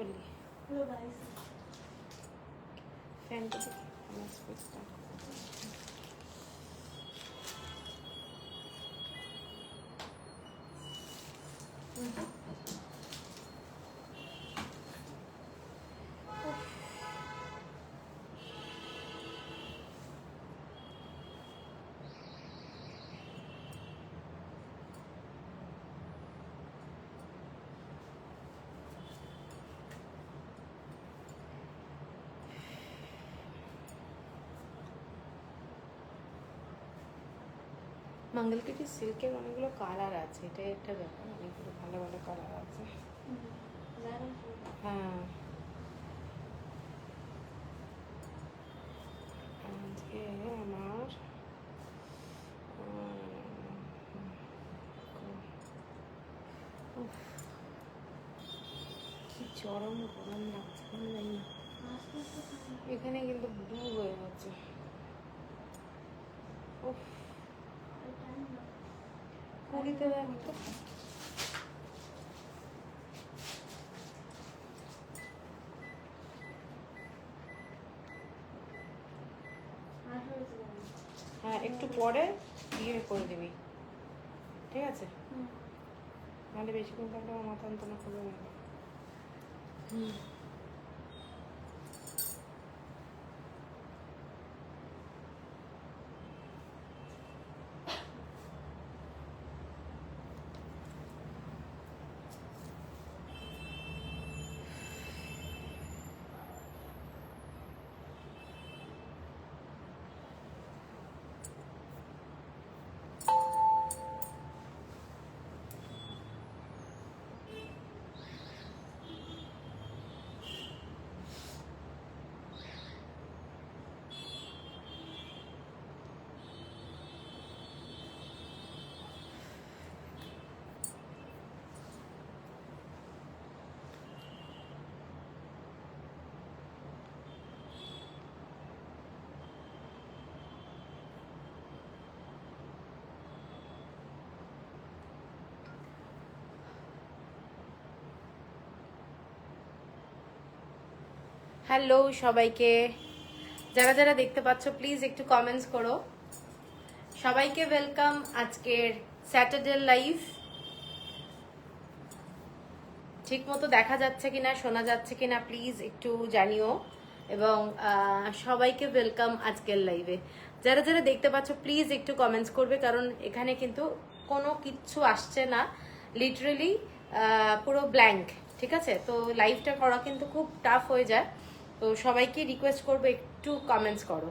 বললি? ফ্যানটা দেখি আমার স্পেসটা। মঙ্গলগিরি সিল্কের অনেকগুলো কালার আছে, এটা একটা ব্যাপার, অনেকগুলো ভালো ভালো কালার আছে। হ্যাঁ, আজকে আমার কি চরম গরম লাগছে, কেন জানি না। এখানে কিন্তু ব্লু হয়ে যাচ্ছে। পুরীতে দেখো তো, হ্যাঁ একটু পরে ইয়ে করে দিবি, ঠিক আছে? নাহলে বেশিক্ষণ থাকলে আমার মাথা যন্ত্রণা করবে না। হ্যালো সবাইকে, যারা যারা দেখতে পাচ্ছ প্লিজ একটু কমেন্টস করো। সবাইকে ওয়েলকাম আজকের স্যাটারডে লাইভ। ঠিক মতো দেখা যাচ্ছে কিনা, শোনা যাচ্ছে কিনা প্লিজ একটু জানিও। এবং সবাইকে ওয়েলকাম আজকের লাইভে। যারা যারা দেখতে পাচ্ছ প্লিজ একটু কমেন্টস করবে, কারণ এখানে কিন্তু কোনো কিচ্ছু আসছে না, লিটারেলি পুরো ব্ল্যাঙ্ক, ঠিক আছে? তো লাইভটা করা কিন্তু খুব টাফ হয়ে যায়, তো সবাইকে রিকোয়েস্ট করবো একটু কমেন্টস করো।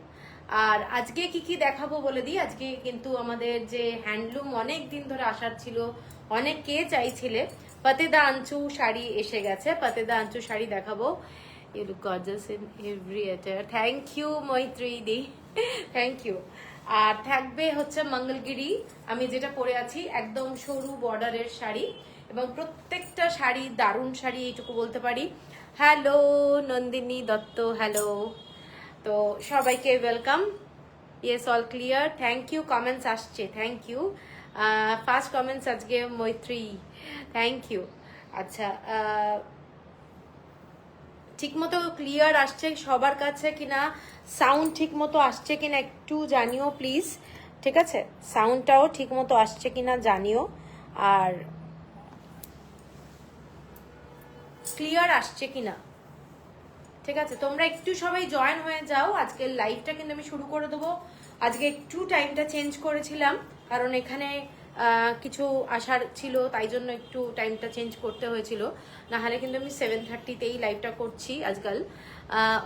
আর আজকে কি কি দেখাবো বলে দিই। আজকে কিন্তু আমাদের যে হ্যান্ডলুম অনেক দিন ধরে আসার ছিল, অনেকে চাইছিলে, পাতেদা আঞ্চু শাড়ি এসে গেছে। পাতেদা আঞ্চু শাড়ি দেখাবো। You look gorgeous in every attire. Thank you Maitri দি, থ্যাংক ইউ। আর থাকবে হচ্ছে মঙ্গলগিরি, আমি যেটা পরে আছি একদম সরু বর্ডারের শাড়ি, এবং প্রত্যেকটা শাড়ি দারুণ শাড়ি, এইটুকু বলতে পারি। Hello Nandini Dutta, hello. তো সবাইকে welcome. Yes all clear, thank you. Comments আসছে, থ্যাংক ইউ। ফার্স্ট কমেন্টস আজকে মৈত্রী, থ্যাংক ইউ। আচ্ছা, ঠিক মতো ক্লিয়ার আসছে সবার কাছে কিনা, সাউন্ড ঠিক মতো আসছে কিনা একটু জানিও প্লিজ, ঠিক আছে? সাউন্ডটাও ঠিক মতো আসছে কিনা জানিও, আর ক্লিয়ার আসছে কিনা, ঠিক আছে? তোমরা একটু সবাই জয়েন হয়ে যাও। আজকের লাইভটা কিন্তু আমি শুরু করে দেবো। আজকে একটু টাইমটা চেঞ্জ করেছিলাম, কারণ এখানে কিছু আসার ছিল, তাই জন্য একটু টাইমটা চেঞ্জ করতে হয়েছিল। না হলে কিন্তু আমি 7:30তেই লাইভটা করছি আজকাল।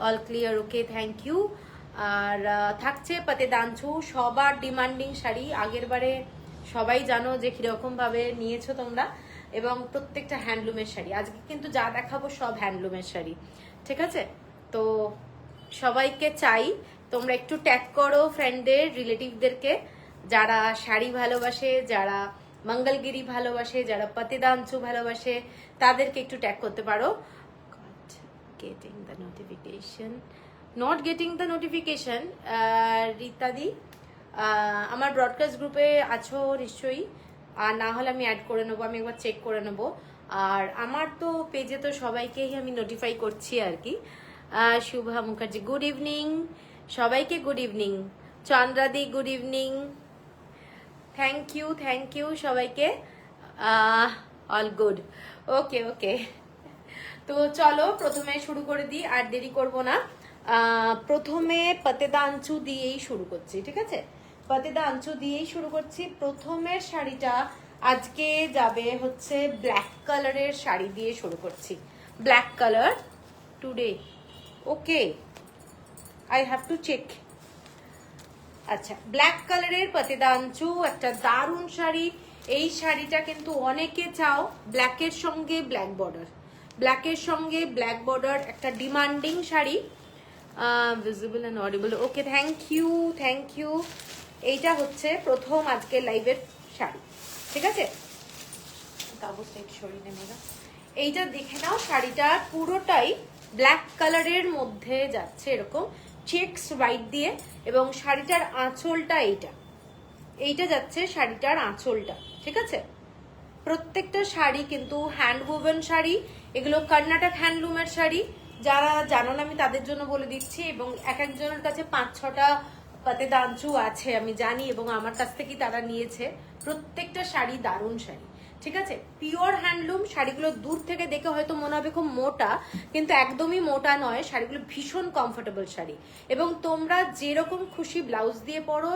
All clear, okay, thank you. আর থাকছে পাতেদাঞ্চু, সবার ডিমান্ডিং শাড়ি। আগের বারে সবাই জানো যে কিরকমভাবে নিয়েছো তোমরা, এবং প্রত্যেকটা হ্যান্ডলুমের শাড়ি। আজকে কিন্তু যা দেখাবো সব হ্যান্ডলুমের শাড়ি, ঠিক আছে? তো সবাইকে চাই তোমরা একটু ট্যাগ করো ফ্রেন্ডদের, রিলেটিভদেরকে, যারা শাড়ি ভালোবাসে, যারা মঙ্গলগিরি ভালোবাসে, যারা পাতেদাঞ্চু ভালোবাসে, তাদেরকে একটু ট্যাগ করতে পারো। Getting the notification, not getting the notification. রীতাদি, আমার ব্রডকাস্ট গ্রুপে আছো নিশ্চয়ই, আর না হলে আমি অ্যাড করে নেবো, আমি একবার চেক করে নেবো। আর আমার তো পেজে তো সবাইকেই আমি নোটিফাই করছি আর কি। শুভা মুখার্জি গুড ইভিনিং, সবাইকে গুড ইভিনিং। চন্দ্রাদি গুড ইভিনিং, থ্যাংক ইউ সবাইকে। All good, okay okay. তো চলো প্রথমে শুরু করে দিই, আর দেরি করব না। প্রথমে পাতেদা আঞ্চু দিয়েই শুরু করছি, ঠিক আছে? পাতেদা আঞ্চু দিয়েই শুরু করছি। প্রথমের শাড়িটা আজকে যাবে হচ্ছে ব্ল্যাক কালারের শাড়ি দিয়ে শুরু করছি। Black colour today, okay, I have to check. আচ্ছা, ব্ল্যাক কালারের পাতেদা আঞ্চু, একটা দারুণ শাড়ি। এই শাড়িটা কিন্তু অনেকে চাও, ব্ল্যাকের সঙ্গে ব্ল্যাক বর্ডার, ব্ল্যাকের সঙ্গে ব্ল্যাক বর্ডার, একটা demanding sari. Visible and audible, okay, thank you. এইটা হচ্ছে প্রথম আজকে লাইভের শাড়ি, ঠিক আছে? কাগজটা একটু সরিয়ে নেবে। এইটা দেখে নাও, শাড়িটা পুরোটাই ব্ল্যাক কালারের মধ্যে যাচ্ছে, এরকম চেকস হোয়াইট দিয়ে, এবং শাড়িটার আঁচলটা এইটা যাচ্ছে শাড়িটার আঁচলটা, ঠিক আছে? প্রত্যেকটা শাড়ি কিন্তু হ্যান্ড ওভেন শাড়ি, এগুলো কর্ণাটক হ্যান্ডলুমের শাড়ি। যারা জানো না আমি তাদের জন্য বলে দিচ্ছি, এবং এক একজনের কাছে 5-6টা পাতেদা আঞ্চু আছে আমি জানি, এবং আমার কাছ থেকেই তারা নিয়েছে। প্রত্যেকটা শাড়ি দারুণ শাড়ি, ঠিক আছে? পিওর হ্যান্ডলুম শাড়িগুলো দূর থেকে দেখে হয়তো মনে হবে খুব মোটা, কিন্তু একদমই মোটা নয়। শাড়িগুলো ভীষণ কমফোর্টেবল শাড়ি, এবং তোমরা যেরকম খুশি ব্লাউজ দিয়ে পরো,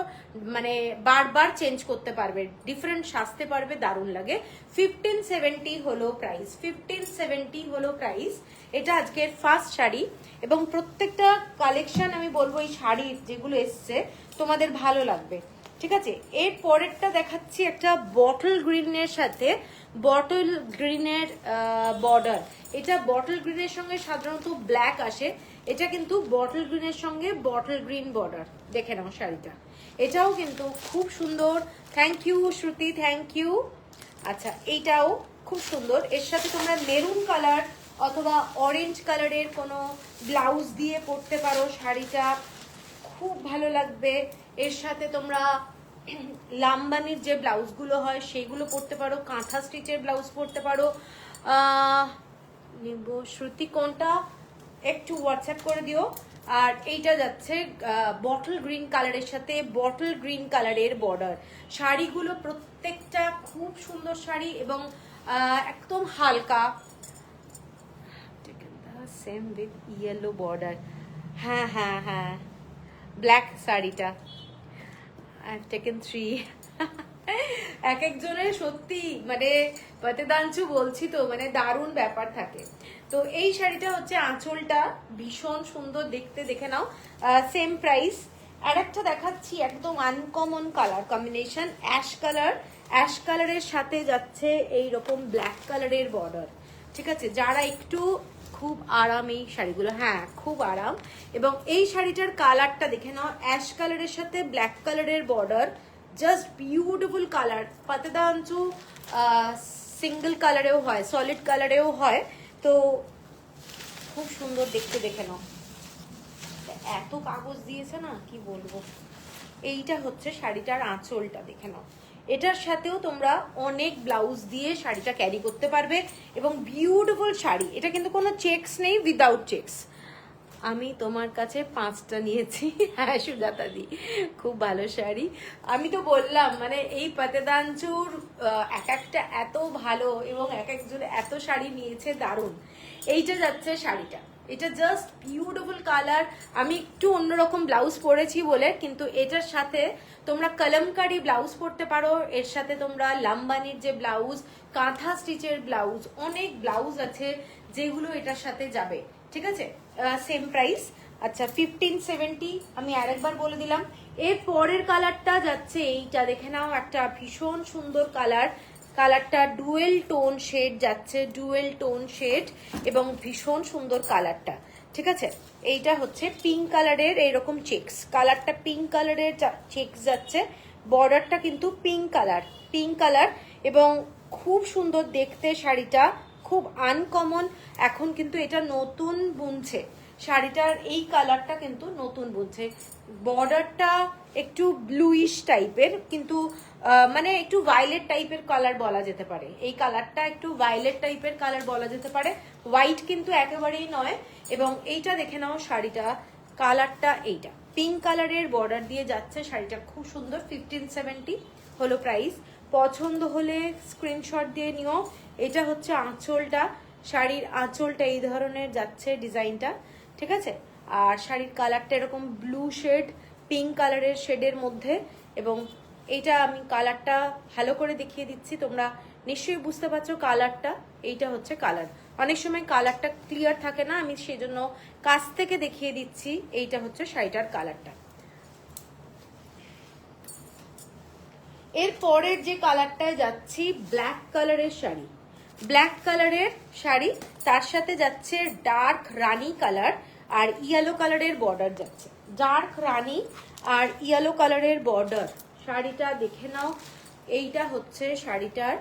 মানে বারবার চেঞ্জ করতে পারবে, ডিফারেন্ট সাজতে পারবে, দারুণ লাগে। 1570 হলো প্রাইস, 1570 হলো প্রাইস। এটা আজকের ফার্স্ট শাড়ি, এবং প্রত্যেকটা কালেকশন আমি বলবো এই শাড়ির যেগুলো এসছে তোমাদের ভালো লাগবে, ঠিক আছে? এর পরেরটা দেখাচ্ছি একটা বটল গ্রিনের সাথে বটল গ্রিনের বর্ডার। এটা বটল গ্রিনের সঙ্গে সাধারণত ব্ল্যাক আসে, এটা কিন্তু বটল গ্রিনের সঙ্গে বটল গ্রিন বর্ডার। দেখে নাও শাড়িটা, এটাও কিন্তু খুব সুন্দর। Thank you Shruti, thank you. আচ্ছা, এইটাও খুব সুন্দর। এর সাথে তোমরা মেরুন কালার অথবা অরেঞ্জ কালারের কোনো ব্লাউজ দিয়ে পরতে পারো, শাড়িটা খুব ভালো লাগবে। এর সাথে তোমরা লাম্বানির যে ব্লাউজগুলো হয় সেগুলো পরতে পারো, কাঁথা স্টিচের ব্লাউজ পরতে পারো। নিব শ্রুতি, কোনটা একটু হোয়াটসঅ্যাপ করে দিও। আর এইটা যাচ্ছে বটল গ্রিন কালারের সাথে বটল গ্রিন কালারের বর্ডার। শাড়িগুলো প্রত্যেকটা খুব সুন্দর শাড়ি, এবং একদম হালকা, সেম উইথ ইয়েলো বর্ডার। হ্যাঁ, ব্ল্যাক শাড়িটা I've taken 3 এক একজনের সত্যি মানে পাতেদা আঞ্চু বলছি তো, মানে দারুণ ব্যাপার থাকে। তো এই শাড়িটা হচ্ছে আঁচলটা ভীষণ সুন্দর দেখতে, দেখে নাও। Same price. আর একটা দেখাচ্ছি একদম আনকমন কালার কম্বিনেশন, অ্যাশ কালারের সাথে যাচ্ছে এইরকম ব্ল্যাক কালারের বর্ডার, ঠিক আছে? যারা একটু খুব আরাম এই শাড়িগুলো, হ্যাঁ খুব আরাম। এবং এই শাড়িটার কালারটা দেখে নাও, অ্যাশ কালারের সাথে ব্ল্যাক কালারের বর্ডার, জাস্ট বিউটিফুল কালার। পাতেদা আঞ্চু সিঙ্গেল কালারেও হয়, সলিড কালারেও হয়, তো খুব সুন্দর দেখতে, দেখে নাও। এত কাগজ দিয়েছে না, কি বলবো। এইটা হচ্ছে শাড়িটার আঁচলটা, দেখে নাও। এটার সাথেও তোমরা অনেক ব্লাউজ দিয়ে শাড়িটা ক্যারি করতে পারবে, এবং বিউটিফুল শাড়ি। এটা কিন্তু কোনো চেকস নেই, উইদাউট চেকস। আমি তোমার কাছে 5টা নিয়েছি। হ্যাঁ সুজাতা দি, খুব ভালো শাড়ি। আমি তো বললাম মানে এই পাতেদা আঞ্চুর এক একটা এত ভালো, এবং এক একজন এত শাড়ি নিয়েছে, দারুণ। এইটা যাচ্ছে শাড়িটা, এটা জাস্ট বিউটিফুল কালার। আমি একটু অন্যরকম ব্লাউজ পরেছি বলে, কিন্তু এটার সাথে তোমরা কলমকারি ব্লাউজ পরতে পারো। এর সাথে তোমরা লাম্বানির যে ব্লাউজ, কাঁথা স্টিচের ব্লাউজ, অনেক ব্লাউজ আছে যেগুলো এটার সাথে যাবে, ঠিক আছে? Same price. আচ্ছা, 1570 আমি আরেকবার বলে দিলাম। এর পরের কালারটা যাচ্ছে এইটা, দেখে নাও, একটা ভীষণ সুন্দর কালারটা ডুয়েল টোন শেড যাচ্ছে, ডুয়েল টোন শেড, এবং ভীষণ সুন্দর কালারটা, ঠিক আছে? এইটা হচ্ছে পিঙ্ক কালারের এইরকম চেকস, কালারটা পিঙ্ক কালারের চেকস যাচ্ছে, বর্ডারটা কিন্তু পিঙ্ক কালার, এবং খুব সুন্দর দেখতে শাড়িটা, খুব আনকমন। এখন কিন্তু এটা নতুন বুনছে শাড়িটার, এই কালারটা কিন্তু নতুন বুনছে। বর্ডারটা একটু ব্লুইশ টাইপের, কিন্তু মানে একটু ভায়োলেট টাইপের কালার বলা যেতে পারে। এই কালারটা একটু ভায়োলেট টাইপের কালার বলা যেতে পারে, হোয়াইট কিন্তু একেবারেই নয়। এবং এইটা দেখে নাও শাড়িটা, কালারটা এইটা পিঙ্ক কালারের বর্ডার দিয়ে যাচ্ছে, শাড়িটা খুব সুন্দর। 1570 হলো প্রাইস। পছন্দ হলে স্ক্রিনশট দিয়ে নিও। এটা হচ্ছে আঁচলটা, শাড়ির আঁচলটা এই ধরনের যাচ্ছে ডিজাইনটা, ঠিক আছে। আর শাড়ির কালারটা এরকম ব্লু শেড পিঙ্ক কালারের শেডের মধ্যে, এবং এইটা আমি কালারটা ভালো করে দেখিয়ে দিচ্ছি, তোমরা নিশ্চয়ই বুঝতে পারছো কালারটা। এইটা হচ্ছে কালার, অনেক সময় কালারটা ক্লিয়ার থাকে না, আমি সেজন্য কাছ থেকে দেখিয়ে দিচ্ছি। এইটা হচ্ছে শাড়িটার কালারটা। এর পরের যে কালারটায় যাচ্ছি, ব্ল্যাক কালারের শাড়ি, ব্ল্যাক কালারের শাড়ি, তার সাথে যাচ্ছে ডার্ক রানি কালার আর ইয়েলো কালারের বর্ডার যাচ্ছে। ডার্ক রানি আর ইয়েলো কালারের বর্ডার, শাড়িটা দেখে নাও। এইটা হচ্ছে শাড়িটার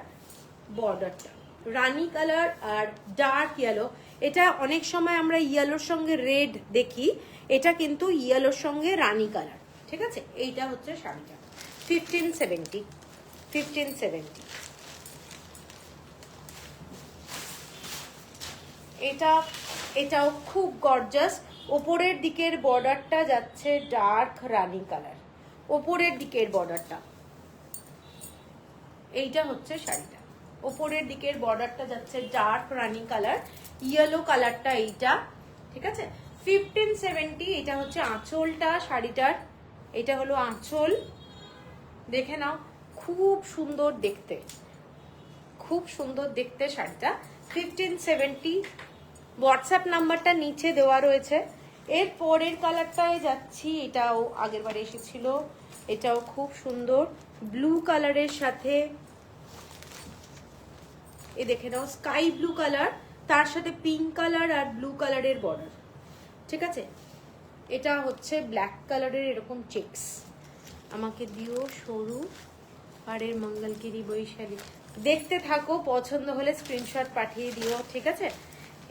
বর্ডারটা, রানি কালার আর ডার্ক ইয়েলো। এটা অনেক সময় আমরা ইয়েলোর সঙ্গে রেড দেখি, এটা কিন্তু ইয়েলোর সঙ্গে রানি কালার, ঠিক আছে। এইটা হচ্ছে শাড়িটা 1570। এটাও খুব গর্জাস। ওপরের দিকের বর্ডারটা যাচ্ছে ডার্ক রানি কালার, ওপরের দিকের বর্ডারটা। এইটা হচ্ছে শাড়িটা, ওপরের দিকের বর্ডারটা যাচ্ছে ডার্ক রানি কালার, ইয়েলো কালারটা এইটা, ঠিক আছে। 1570। এটা হচ্ছে আঁচলটা শাড়িটার, এটা হলো আঁচল, দেখে নাও। খুব সুন্দর দেখতে, খুব সুন্দর দেখতে শাড়িটা। 1570। হোয়াটসঅ্যাপ নাম্বারটা নিচে দেওয়া রয়েছে। এর পরের কালারটায় যাচ্ছি, এটাও আগের বারে এসেছিল, এটাও খুব সুন্দর ব্লু কালারের সাথে, এ দেখে নাও স্কাই ব্লু কালার, তার সাথে পিঙ্ক কালার আর ব্লু কালারের বর্ডার, ঠিক আছে। এটা হচ্ছে ব্ল্যাক কালারের এরকম চেকস। আমাকে দিও সরু পাড়ের মঙ্গলগিরি বৈশালী। দেখতে থাকো, পছন্দ হলে স্ক্রিনশট পাঠিয়ে দিও, ঠিক আছে।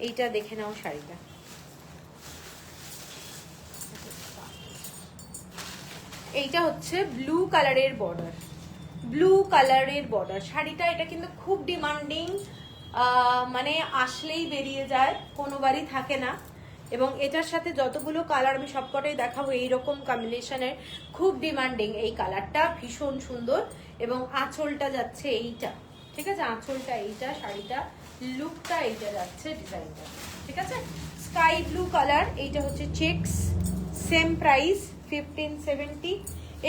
এইটা দেখে নাও শাড়িটা, এইটা হচ্ছে ব্লু কালারের বর্ডার, ব্লু কালারের বর্ডার শাড়িটা। এটা কিন্তু খুব ডিমান্ডিং, মানে আসলেই বেরিয়ে যায়, কোনোবারই থাকে না। এবং এটার সাথে যতগুলো কালার আমি সবকটাই দেখাবো, এইরকম কম্বিনেশনের খুব ডিমান্ডিং এই কালারটা, ভীষণ সুন্দর। এবং আঁচলটা যাচ্ছে এইটা, ঠিক আছে, আঁচলটা এইটা, শাড়িটা লুকটা এইটা যাচ্ছে, ডিজাইনটা, ঠিক আছে। স্কাই ব্লু কালার, এইটা হচ্ছে চেকস, সেম প্রাইস 1570।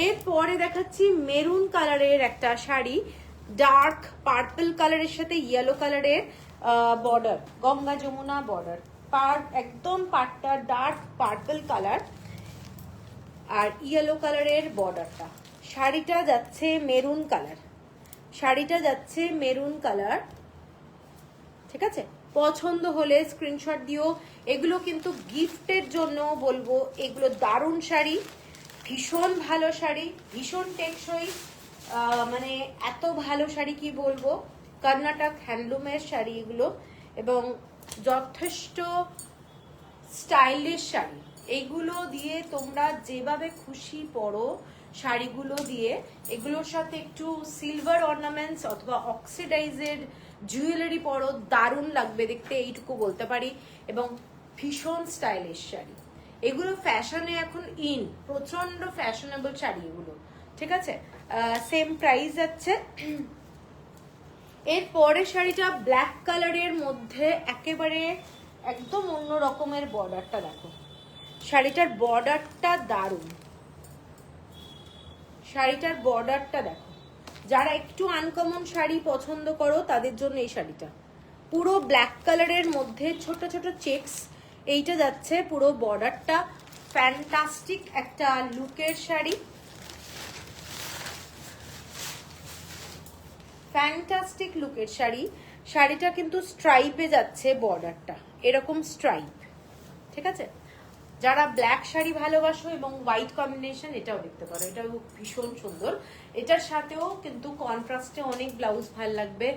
এরপরে দেখাচ্ছি মেরুন কালারের একটা শাড়ি, ডার্ক পার্পল কালারের সাথে ইয়েলো কালারের বর্ডার, গঙ্গা যমুনা বর্ডার, একদম পাটটা ডার্ক পার্পল কালার আর ইয়েলো কালারের বর্ডারটা। শাড়িটা যাচ্ছে মেরুন কালার, শাড়িটা যাচ্ছে মেরুন কালার, ঠিক আছে। পছন্দ হলে স্ক্রিনশট দিও। এগুলো কিন্তু গিফটের জন্য বলবো, এগুলো দারুণ শাড়ি, ভীষণ ভালো শাড়ি, ভীষণ টেকসই, মানে এত ভালো শাড়ি কি বলবো। কর্ণাটক হ্যান্ডলুমের শাড়ি এগুলো, এবং যথেষ্ট স্টাইলিশ শাড়ি। এইগুলো দিয়ে তোমরা যেভাবে খুশি পরো শাড়িগুলো দিয়ে, এগুলোর সাথে একটু সিলভার অর্নামেন্টস অথবা অক্সিডাইজেড জুয়েলারি পরো, দারুণ লাগবে দেখতে, এইটুকু বলতে পারি। এবং ভীষণ স্টাইলিশ শাড়ি এগুলো, ফ্যাশনে এখন ইন, প্রচন্ড ফ্যাশনেবল শাড়ি এগুলো, ঠিক আছে। সেম প্রাইস যাচ্ছে। এর পরের শাড়িটা ব্ল্যাক কালারের মধ্যে একেবারে একদম অন্য রকমের বর্ডারটা দেখো, শাড়িটার বর্ডারটা দারুণ, শাড়িটার বর্ডারটা দেখো। যারা একটু আনকমন শাড়ি পছন্দ করো তাদের জন্য এই শাড়িটা, পুরো ব্ল্যাক কালারের মধ্যে ছোট ছোট চেকস, এইটা যাচ্ছে পুরো বর্ডারটা। ফ্যান্টাস্টিক একটা লুকের শাড়ি, ফ্যান্টাস্টিক লুকের শাড়ি। শাড়িটা কিন্তু স্ট্রাইপে যাচ্ছে বর্ডারটা, এরকম স্ট্রাইপ, ঠিক আছে। যারা ব্ল্যাক শাড়ি ভালোবাসো এবং হোয়াইট কম্বিনেশন, এটাও দেখতে পারো, এটাও ভীষণ সুন্দর। এটার সাথেও কিন্তু কন্ট্রাস্টে অনেক ব্লাউজ ভালো লাগবে,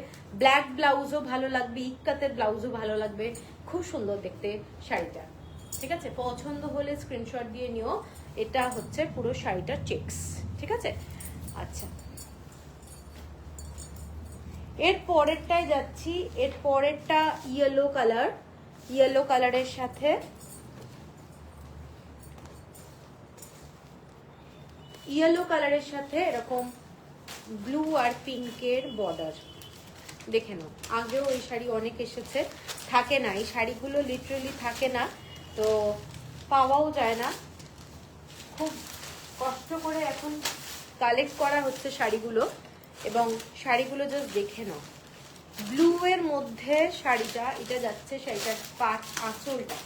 ব্ল্যাক ব্লাউজও ভালো লাগবে, ইক্কাতের ব্লাউজও ভালো লাগবে, খুব সুন্দর দেখতে শাড়িটা, ঠিক আছে। পছন্দ হলে স্ক্রিনশট দিয়ে নিও। এটা হচ্ছে পুরো শাড়িটা চেকস, ঠিক আছে। আচ্ছা, এর পরেরটায় যাচ্ছি। এর পরেরটা ইয়েলো কালার, ইয়েলো কালারের সাথে এরকম ব্লু আর পিঙ্কের বর্ডার। দেখে নাও, আগেও এই শাড়ি অনেক এসেছে, থাকে না এই শাড়িগুলো, লিটারালি থাকে না, তো পাওয়াও যায় না, খুব কষ্ট করে এখন কালেক্ট করা হচ্ছে শাড়িগুলো। এবং শাড়িগুলো জাস্ট দেখে নাও, ব্লু এর মধ্যে শাড়িটা, এটা যাচ্ছে শাড়িটার পাট, আঁচলটা,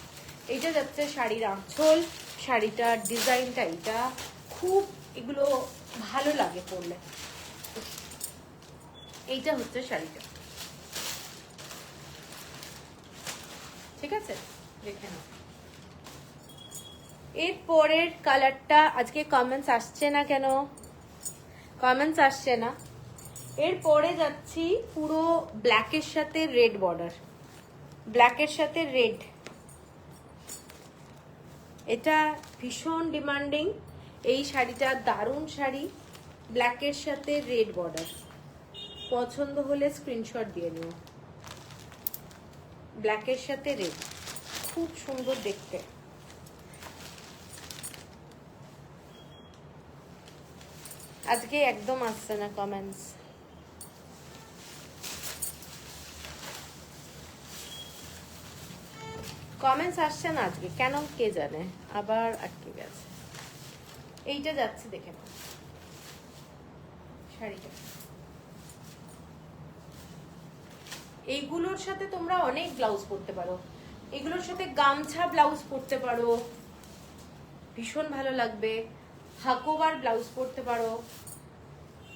এইটা যাচ্ছে শাড়ির আঁচল, শাড়িটার ডিজাইনটা এটা খুব, এগুলো ভালো লাগে পরলে। এইটা হচ্ছে শাড়িটা, ঠিক আছে, দেখে নাও। এর পরের কালারটা, আজকে কমেন্টস আসছে না কেন, কমেন্টস আসছে না। এর পরে যাচ্ছি পুরো ব্ল্যাকের সাথে রেড বর্ডার, ব্ল্যাকের সাথে রেড, এটা ভীষণ ডিমান্ডিং এই শাড়িটা, দারুণ শাড়ি, ব্ল্যাকের সাথে রেড বর্ডার। পছন্দ হলে স্ক্রিনশট দিয়ে নিও। ব্ল্যাকের সাথে রেড, খুব সুন্দর দেখতে। আজকে একদম আসছে না কমেন্টস, কমেন্টস আসছে না আজকে কেন কে জানে, আবার আটকে গেছে। এইটা যাচ্ছে, দেখে নাও শাড়িটা, এইগুলোর সাথে তোমরা অনেক ব্লাউজ পরতে পারো, এগুলোর সাথে গামছা ব্লাউজ পরতে পারো, ভীষণ ভালো লাগবে। হাকোবার ব্লাউজ পরতে পারো,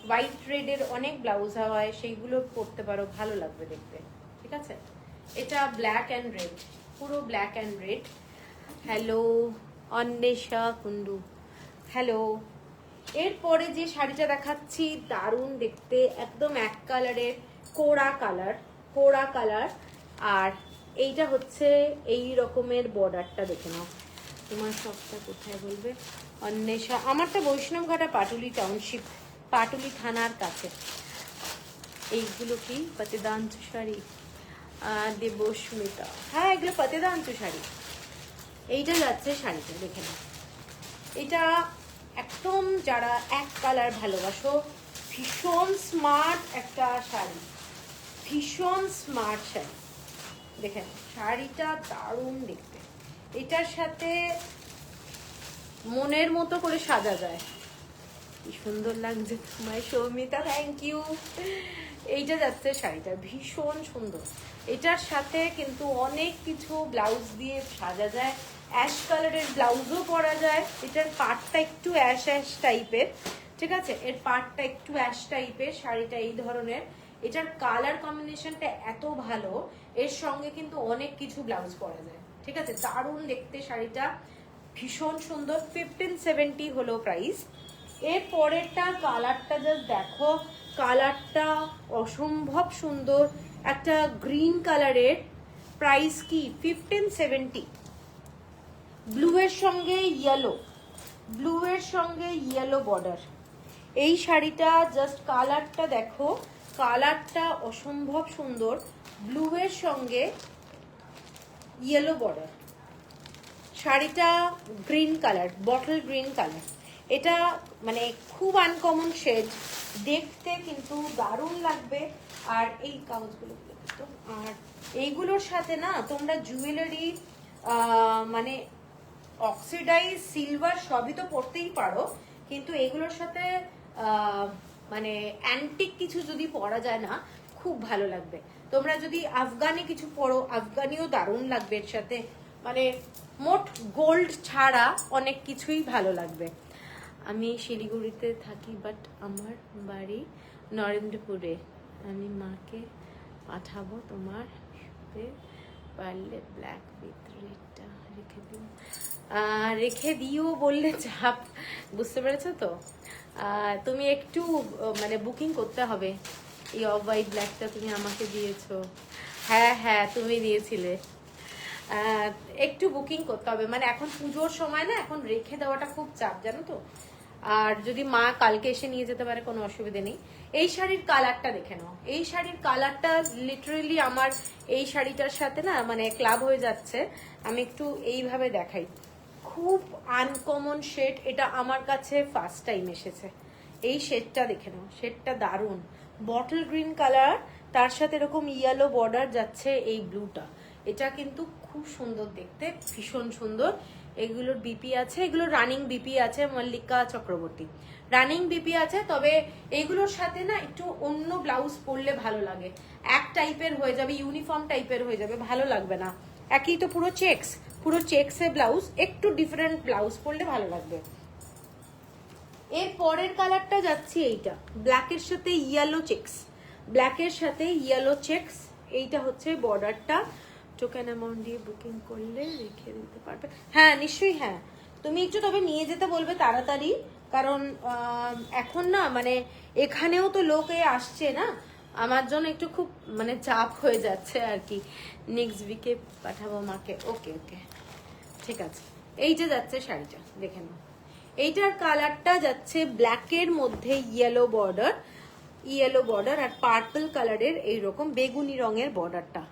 হোয়াইট রেডের অনেক ব্লাউজ হয়, সেইগুলো পরতে পারো, ভালো লাগবে দেখতে, ঠিক আছে। এটা ব্ল্যাক অ্যান্ড রেড, পুরো black and red. Hello Anwesha Kundu, hello. এরপরে যে শাড়িটা দেখাচ্ছি দারুণ দেখতে, একদম এক কালারের, কোড়া কালার, কোড়া কালার। আর এইটা হচ্ছে এই রকমের বর্ডারটা, দেখে নাও। তোমার সবটা কোথায় বলবে? অন্বেষা, আমারটা বৈষ্ণবঘাটা পাটুলি টাউনশিপ, পাটুলি থানার কাছে। এইগুলো কি পাতিদাঞ্চু শাড়ি? দেবস্মিতা, হ্যাঁ এগুলো পাতিদাঞ্চু শাড়ি। এইটা যাচ্ছে শাড়িটা, দেখে নাও। এটা একদম যারা এক কালার ভালোবাসো, ভীষণ স্মার্ট একটা শাড়ি, ভীষণ স্মার্ট শাড়ি, দেখেন শাড়িটা দারুণ দেখতে। এটার সাথে মনের মতো করে সাজা যায়, কি সুন্দর লাগছে তোমায় সৌমিতা, থ্যাংক ইউ। এইটা যাচ্ছে শাড়িটা, ভীষণ সুন্দর। এটার সাথে কিন্তু অনেক কিছু ব্লাউজ দিয়ে সাজা যায়, অ্যাশ কালারের ব্লাউজও পরা যায়। এটার পাটটা একটু অ্যাশ অ্যাশ টাইপের, ঠিক আছে, এর পাটটা একটু অ্যাশ টাইপের, শাড়িটা এই ধরনের। এটার কালার কম্বিনেশনটা এত ভালো, এর সঙ্গে কিন্তু অনেক কিছু ব্লাউজ পরা যায়, ঠিক আছে, দারুণ দেখতে শাড়িটা, ভীষণ সুন্দর। 1570 হলো প্রাইস। এর পরেরটা কালারটা জাস্ট দেখো, কালারটা অসম্ভব সুন্দর, একটা গ্রিন কালারের, প্রাইস কি 1570। ব্লু এর সঙ্গে ইয়েলো, ব্লু এর সঙ্গে ইয়েলো বর্ডার। এই শাড়িটা জাস্ট কালারটা দেখো, কালারটা অসম্ভব সুন্দর, ব্লু এর সঙ্গে ইয়েলো বর্ডার। শাড়িটা green colour, bottle green colour, এটা মানে খুব আনকমন শেড, দেখতে কিন্তু দারুণ লাগবে। আর এই কাগজগুলো, আর এইগুলোর সাথে না তোমরা জুয়েলারি, মানে অক্সিডাইজ সিলভার সবই তো পরতেই পারো, কিন্তু এগুলোর সাথে মানে অ্যান্টিক কিছু যদি পরা যায় না, খুব ভালো লাগবে। তোমরা যদি আফগানি কিছু পরো, আফগানিও দারুণ লাগবে এর সাথে, মানে মোট গোল্ড ছাড়া অনেক কিছুই ভালো লাগবে। আমি শিলিগুড়িতে থাকি, বাট আমার বাড়ি নরেন্দ্রপুরে। আমি মাকে পাঠাবো তোমার সাথে, পারলে ব্ল্যাক উইথ রেডটা রেখে দিও। রেখে দিও বললে চাপ, বুঝতে পেরেছো তো। তুমি একটু মানে বুকিং করতে হবে। এই অফ হোয়াইট ব্ল্যাকটা তুমি আমাকে দিয়েছো, হ্যাঁ হ্যাঁ তুমি দিয়েছিলে। একটু বুকিং করতে হবে, মানে এখন পুজোর সময় না, এখন রেখে দেওয়াটা খুব চাপ, জানো তো। আর যদি মা কালকে এসে নিয়ে যেতে পারে কোনো অসুবিধা নেই। এই শাড়ির কালারটা দেখে নাও, এই শাড়ির কালারটা লিটারেলি আমার এই শাড়িটার সাথে না মানে ক্লাব হয়ে যাচ্ছে। আমি একটু এইভাবে দেখাই, খুব আনকমন শেড, এটা আমার কাছে ফার্স্ট টাইম এসেছে। এই শেডটা দেখে নাও, শেডটা দারুণ, বটল গ্রিন কালার, তার সাথে এরকম ইয়েলো বর্ডার যাচ্ছে এই ব্লুটা। এটা কিন্তু খুব সুন্দর দেখতে, ভীষণ সুন্দর। এগুলোর বিপি আছে, এগুলো রানিং বিপি আছে, মল্লিকা চক্রবর্তী রানিং বিপি আছে। তবে এগুলোর সাথে না একটু অন্য ব্লাউজ পরলে ভালো লাগে, এক টাইপের হয়ে যাবে, ইউনিফর্ম টাইপের হয়ে যাবে, ভালো লাগবে না। একই তো পুরো চেক্স, পুরো চেক্সে ব্লাউজ, একটু ডিফারেন্ট ব্লাউজ পরলে ভালো লাগবে। এর পরের কালারটা যাচ্ছি এইটা, ব্ল্যাকের সাথে ইয়েলো চেক্স, ব্ল্যাকের সাথে ইয়েলো চেক্স। এইটা হচ্ছে বর্ডারটা। টোকেন অ্যামাউন্ট দিয়ে বুকিং করলে রেখে দিতে পারবে, হ্যাঁ নিশ্চয়ই, হ্যাঁ তুমি একটু তবে নিয়ে যেতে বলবে তাড়াতাড়ি, কারণ এখন না মানে এখানেও তো লোকে আসছে না, আমার জন্য একটু খুব মানে চাপ হয়ে যাচ্ছে আর কি। নেক্সট উইকে পাঠাবো মাকে, ওকে ওকে ঠিক আছে। এইটা যাচ্ছে শাড়িটা, দেখে নাও। এইটার কালারটা যাচ্ছে ব্ল্যাকের মধ্যে ইয়েলো বর্ডার, ইয়েলো বর্ডার আর পার্পল কালারের এইরকম বেগুনি রঙের বর্ডারটা।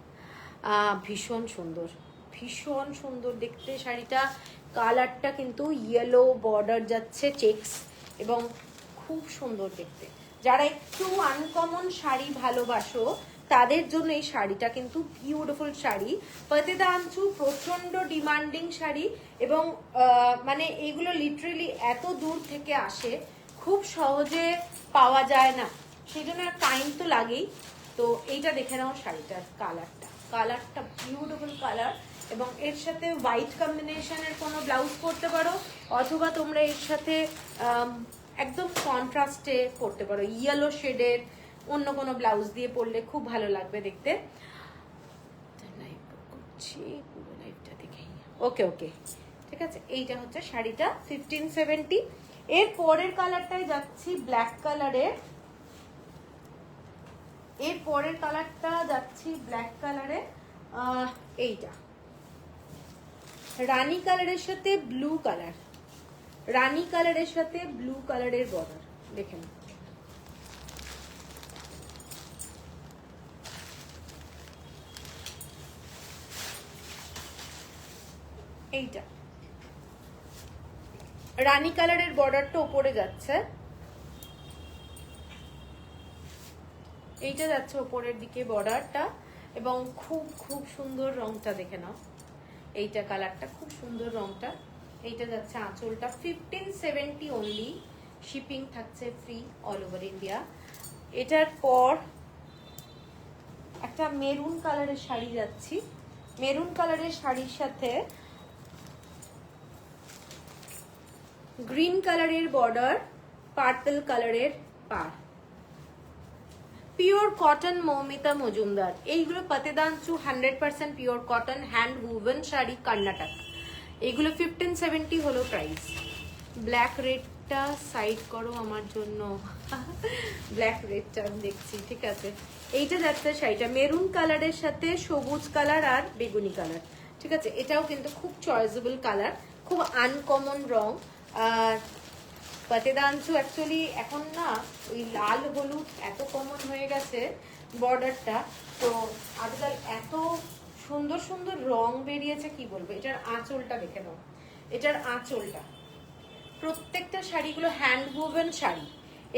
ভীষণ সুন্দর, ভীষণ সুন্দর দেখতে শাড়িটা। কালারটা কিন্তু ইয়েলো বর্ডার যাচ্ছে চেক্স, এবং খুব সুন্দর দেখতে। যারা একটু আনকমন শাড়ি ভালোবাসো তাদের জন্য এই শাড়িটা কিন্তু বিউটিফুল শাড়ি। পাতিদানচু প্রচন্ড ডিমান্ডিং শাড়ি, এবং মানে এগুলো লিটারেলি এত দূর থেকে আসে, খুব সহজে পাওয়া যায় না, সেই জন্য টাইম তো লাগেই। তো এইটা দেখে নাও শাড়িটার কালারটা, কালারটা বিউটিফুল কালার, এবং এর সাথে হোয়াইট কম্বিনেশনের কোনো ব্লাউজ পরতে পারো, অথবা তোমরা এর সাথে একদম কন্ট্রাস্টে পরতে পারো, ইয়েলো শেডের অন্য কোনো ব্লাউজ দিয়ে পরলে খুব ভালো লাগবে দেখতে। ওকে ওকে ঠিক আছে। এইটা হচ্ছে শাড়িটা 1570। এর পরের কালারটাই যাচ্ছি ব্ল্যাক কালারের, এর পরের কালারটা যাচ্ছি ব্ল্যাক কালারে। এইটা রানী কালারের সাথে ব্লু কালার, রানী কালারের সাথে ব্লু কালারের বর্ডার, দেখেন এইটা রানী কালারের বর্ডারটা উপরে যাচ্ছে, এইটা যাচ্ছে উপরের দিকে বর্ডারটা, এবং খুব খুব সুন্দর রংটা দেখে নাও। এইটা কালারটা খুব সুন্দর রংটা। এইটা যাচ্ছে আঁচলটা 1570 অনলি, শিপিং থাকছে ফ্রি অল ওভার ইন্ডিয়া। এটার পর একটা মেরুন কালারের শাড়ি যাচ্ছি, মেরুন কালারের শাড়ির সাথে গ্রিন কালারের বর্ডার, পার্পল কালারের পার, পিওর কটন মৌমিতা মজুমদার। এইগুলো পাতিদানচু 100% pure cotton hand woven sari, Karnataka. এগুলো 1570 হলো প্রাইস। ব্ল্যাক রেডটা সাইড করো আমার জন্য, ব্ল্যাক রেডটা আমি দেখছি, ঠিক আছে। এইটা যাচ্ছে শাড়িটা মেরুন কালারের সাথে সবুজ কালার আর বেগুনি কালার, ঠিক আছে। এটাও কিন্তু খুব চয়েসেবল কালার, খুব আনকমন রং। আর পাতিদানচু অ্যাকচুয়ালি এখন না ওই লাল হলুদ এত কমন হয়ে গেছে বর্ডারটা, তো আজকাল এত সুন্দর সুন্দর রং বেরিয়েছে কি বলবো। এটার আঁচলটা দেখে নাও, এটার আঁচলটা, প্রত্যেকটা শাড়িগুলো হ্যান্ড ওভেন শাড়ি,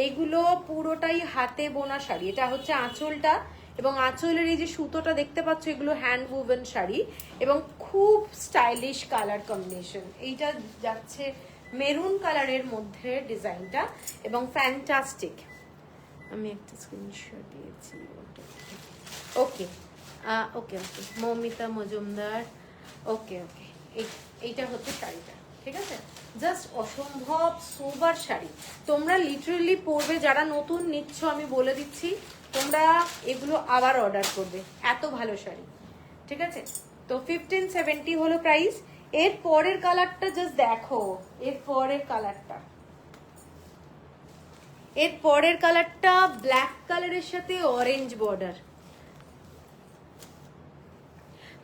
এইগুলো পুরোটাই হাতে বোনা শাড়ি। এটা হচ্ছে আঁচলটা, এবং আঁচলের এই যে সুতোটা দেখতে পাচ্ছ, এগুলো হ্যান্ড ওভেন শাড়ি, এবং খুব স্টাইলিশ কালার কম্বিনেশন। এইটা যাচ্ছে মেরুন কালারের মধ্যে ডিজাইনটা, এবং ফ্যান্টাস্টিক। আমি একটা স্ক্রিনশট দিয়েছি, ওকে ওকে ওকে মৌমিতা মজুমদার, ওকে ওকে। এইটা হচ্ছে শাড়িটা, ঠিক আছে। জাস্ট অসম্ভব সোবার শাড়ি, তোমরা লিটারেলি পরবে, যারা নতুন নিচ্ছ আমি বলে দিচ্ছি, তোমরা এগুলো আবার অর্ডার করবে, এত ভালো শাড়ি, ঠিক আছে। তো 1570 হলো প্রাইস। এর পরের কালারটা জাস্ট দেখো, এর পরের কালারটা, এর পরের কালারটা ব্ল্যাক কালারের সাথে অরেঞ্জ বর্ডার।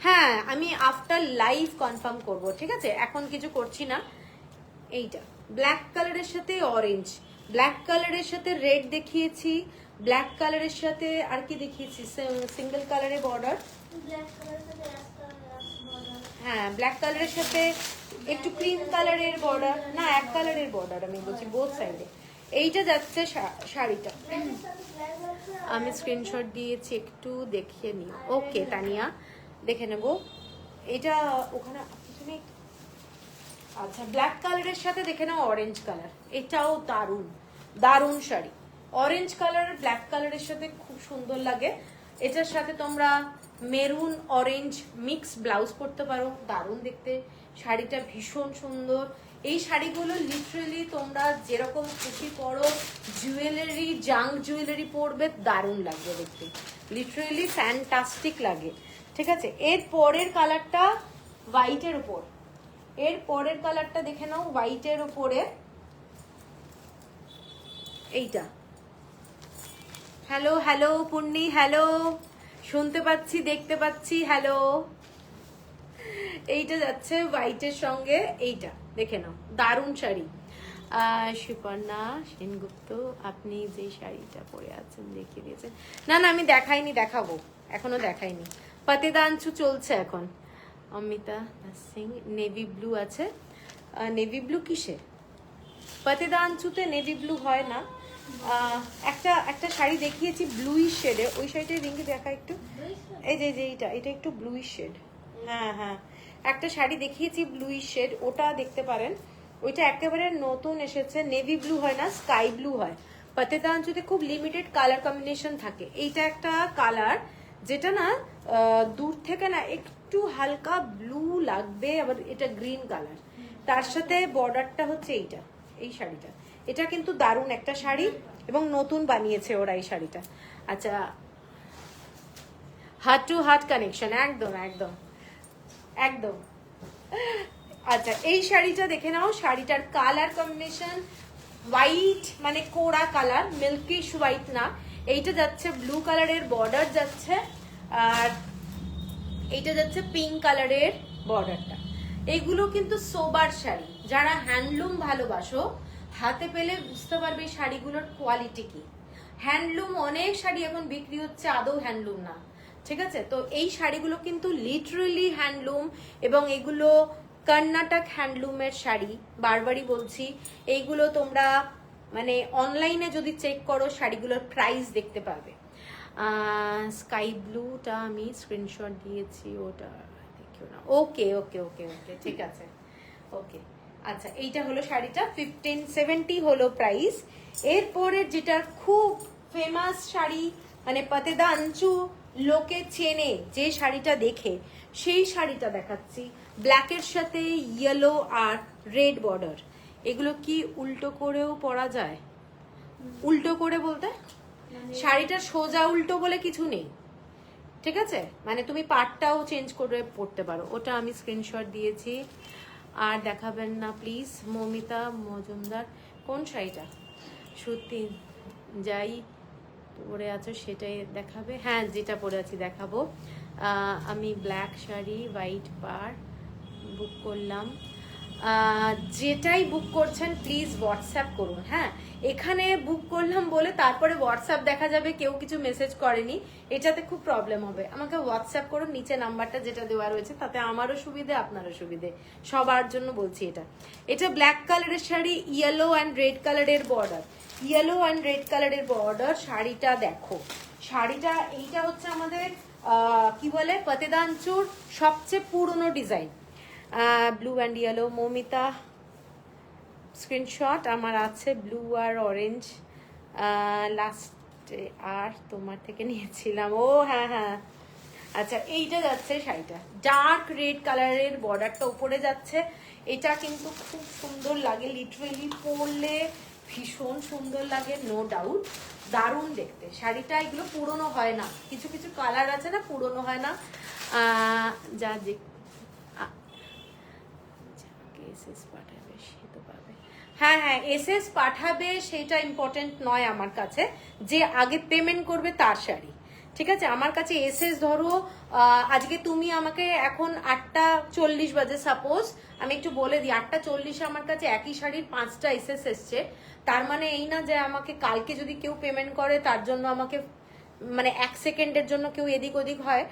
হ্যাঁ আমি আফটার লাইভ কনফার্ম করব, ঠিক আছে, এখন কিছু করছি না। এইটা ব্ল্যাক কালারের সাথে অরেঞ্জ, ব্ল্যাক কালারের সাথে রেড দেখিয়েছি, ব্ল্যাক কালারের সাথে আর কি দেখিয়েছি, সিঙ্গেল কালারের বর্ডার। হ্যাঁ ব্ল্যাক কালারের সাথে একটু ক্রিম কালারের বর্ডার, না এক কালারের বর্ডার আমি বলছি, বোথ সাইডে। এইটা যাচ্ছে শাড়িটা, আমি স্ক্রিনশট দিয়েছি, একটু দেখিয়ে নিই। ওকে তানিয়া দেখে নেবো। এটা ওখানে পিছনে, আচ্ছা ব্ল্যাক কালারের সাথে দেখে নাও অরেঞ্জ কালার, এটাও দারুণ দারুণ শাড়ি। অরেঞ্জ কালার ব্ল্যাক কালারের সাথে খুব সুন্দর লাগে। এটার সাথে তোমরা মেরুন অরেঞ্জ মিক্স ব্লাউজ পরতে পারো, দারুণ দেখতে। শাড়িটা ভীষণ সুন্দর। এই শাড়িগুলো লিটারেলি তোমরা যেরকম খুশি পরো, জুয়েলারি জাঙ্ক জুয়েলারি পরবে, দারুণ লাগবে দেখতে, লিটারেলি ফ্যান্টাস্টিক লাগে, ঠিক আছে। এর পরের কালারটা হোয়াইটের উপর, এর পরের কালারটা দেখে নাও হোয়াইটের উপরে, এইটা। হ্যালো হ্যালো পূর্ণি, হ্যালো, শুনতে পাচ্ছি দেখতে পাচ্ছি, হ্যালো। এইটা যাচ্ছে হোয়াইটের সঙ্গে, এইটা দেখে নাও, দারুণ শাড়ি। সুপর্ণা সেনগুপ্ত, আপনি যে শাড়িটা পরে আছেন দেখিয়ে দিয়েছেন। না না আমি দেখাইনি, দেখাবো, এখনো দেখাইনি। পাতিদাঞ্চু চলছে এখন। অমিতা সিং নেভি ব্লু আছে, নেভি ব্লু কিসে? পাতিদাঞ্চুতে নেভি ব্লু হয় না। একটা শাড়ি দেখিয়েছি ব্লুইশ শেডে, ওই শাড়িটাই রিঙ্কি দেখা একটু, এই যে এটা একটু ব্লুইশ শেড। হ্যাঁ হ্যাঁ একটা শাড়ি দেখিয়েছি ব্লুইশ শেড, ওটা দেখতে পারেন। ওইটা একেবারে নতুন এসেছে, নেভি ব্লু হয় না, স্কাই ব্লু হয়। পাতিদাঞ্চুতে খুব লিমিটেড কালার কম্বিনেশন থাকে। এইটা একটা কালার যেটা না দূর থেকে না একটু হালকা ব্লু লাগবে, আবার এটা গ্রিন কালার, তার সাথে বর্ডারটা হচ্ছে এইটা, এই শাড়িটা। এটা কিন্তু দারুণ একটা শাড়ি এবং নতুন বানিয়েছে ওরা এই শাড়িটা। আচ্ছা হার্ট টু হার্ট কানেকশন, একদম একদম একদম। আচ্ছা এই শাড়িটা দেখে নাও, শাড়িটার কালার কম্বিনেশন হোয়াইট, মানে কোড়া কালার, মিল্কিশ হোয়াইট না। এইটা যাচ্ছে ব্লু কালারের বর্ডার যাচ্ছে, আর এইটা যাচ্ছে পিঙ্ক কালারের বর্ডারটা। এইগুলো কিন্তু সোবার শাড়ি, যারা হ্যান্ডলুম ভালোবাসো হাতে পেলে বুঝতে পারবে এই শাড়িগুলোর কোয়ালিটি কি। হ্যান্ডলুম অনেক শাড়ি এখন বিক্রি হচ্ছে, আদৌ হ্যান্ডলুম না, ঠিক আছে। তো এই শাড়িগুলো কিন্তু লিটারেলি হ্যান্ডলুম, এবং এগুলো কর্ণাটক হ্যান্ডলুমের শাড়ি, বারবারই বলছি। এইগুলো তোমরা মানে অনলাইনে যদি চেক করো শাড়িগুলোর প্রাইস দেখতে পাবে। স্কাই ব্লুটা আমি স্ক্রিনশট দিয়েছি, ওটা দেখিও না। ওকে ওকে ওকে ওকে ঠিক আছে, ওকে। আচ্ছা এইটা হলো শাড়িটা, 1570 হলো প্রাইস। এরপরে যেটা খুব ফেমাস শাড়ি, মানে পাতিদাঞ্চু লোকে চেনে যে শাড়িটা দেখে, সেই শাড়িটা দেখাচ্ছি। ব্ল্যাকের সাথে ইয়েলো আর রেড বর্ডার। এগুলো কি উল্টো করেও পরা যায়? উল্টো করে বলতে শাড়িটা সোজা উল্টো বলে কিছু নেই, ঠিক আছে, মানে তুমি পাটটাও চেঞ্জ করে পরতে পারো। ওটা আমি স্ক্রিনশট দিয়েছি। আর দেখাবেন না প্লিজ মমিতা মজুমদার, কোন শাড়িটা? সত্যি যাই পরে আছো সেটাই দেখাবে? হ্যাঁ যেটা পরে আছি দেখাবো। আমি ব্ল্যাক শাড়ি হোয়াইট পার বুক করলাম। যেটাই বুক করছেন প্লিজ হোয়াটসঅ্যাপ করুন। হ্যাঁ এখানে বুক করলাম বলে তারপরে হোয়াটসঅ্যাপ দেখা যাবে কেউ কিছু মেসেজ করেনি, এটাতে খুব প্রবলেম হবে। আমাকে হোয়াটসঅ্যাপ করুন, নিচে নাম্বারটা যেটা দেওয়া রয়েছে, তাতে আমারও সুবিধে আপনারও সুবিধে, সবার জন্য বলছি। এটা ব্ল্যাক কালারের শাড়ি, ইয়েলো অ্যান্ড রেড কালারের বর্ডার, ইয়েলো অ্যান্ড রেড কালারের বর্ডার। শাড়িটা দেখো, শাড়িটা এইটা হচ্ছে আমাদের কি বলে পাতিদাঞ্চুর সবচেয়ে পুরনো design, blue and yellow. Mamita screenshot আমার আছে, ব্লু আর অরেঞ্জ লাস্টে আর তোমার থেকে নিয়েছিলাম। ও হ্যাঁ হ্যাঁ আচ্ছা এইটা যাচ্ছে শাড়িটা, ডার্ক রেড কালারের বর্ডারটা উপরে যাচ্ছে। এটা কিন্তু খুব সুন্দর লাগে, লিটারেলি পরলে ভীষণ সুন্দর লাগে, নো ডাউট, দারুণ দেখতে শাড়িটা। এগুলো পুরনো হয় না, কিছু কিছু কালার আছে না পুরনো হয় না। যা দেখ এসএস পাঠাবে সে তো পাবে। হ্যাঁ হ্যাঁ এসএস পাঠাবে সেটা ইম্পর্টেন্ট নয় আমার কাছে, যে আগে পেমেন্ট করবে তার শাড়ি, ঠিক আছে? আমার কাছে এসএস ধরো আজকে তুমি আমাকে এখন 8:40 বাজে, সাপোজ আমি একটু বলে দিই 8:40 আমার কাছে একই শাড়ির 5টা এসএস এসছে। তার মানে এই না যে আমাকে কালকে যদি কেউ পেমেন্ট করে তার জন্য আমাকে মানে 1 সেকেন্ডের জন্য কেউ এদিক ওদিক হয়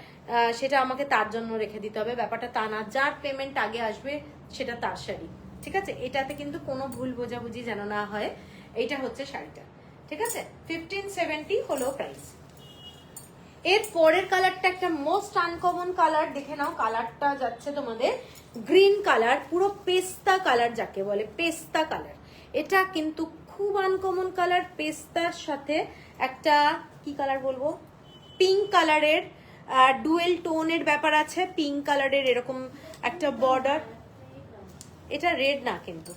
সেটা আমাকে তার জন্য রেখে দিতে হবে, ব্যাপারটা তা না। যার পেমেন্ট আগে আসবে সেটা তার শাড়ি, ঠিক আছে? এটাতে কিন্তু কোনো ভুল বোঝাবুঝি যেন না হয়। এইটা হচ্ছে শাড়িটা, ঠিক আছে? 1570 হলো প্রাইস। এর পরের কালারটা একটা মোস্ট আনকমন কালার, দেখে নাও। কালারটা যাচ্ছে তোমাদের গ্রিন কালার, পুরো পেস্তা কালার যাকে বলে, পেস্তা কালার। এটা কিন্তু খুব আনকমন কালার, পেস্তার সাথে একটা কি কালার বলবো, পিঙ্ক কালারের ডুয়েল টোনের ব্যাপার আছে, পিঙ্ক কালারের এরকম একটা বর্ডার। এটা রেড না কিন্তু,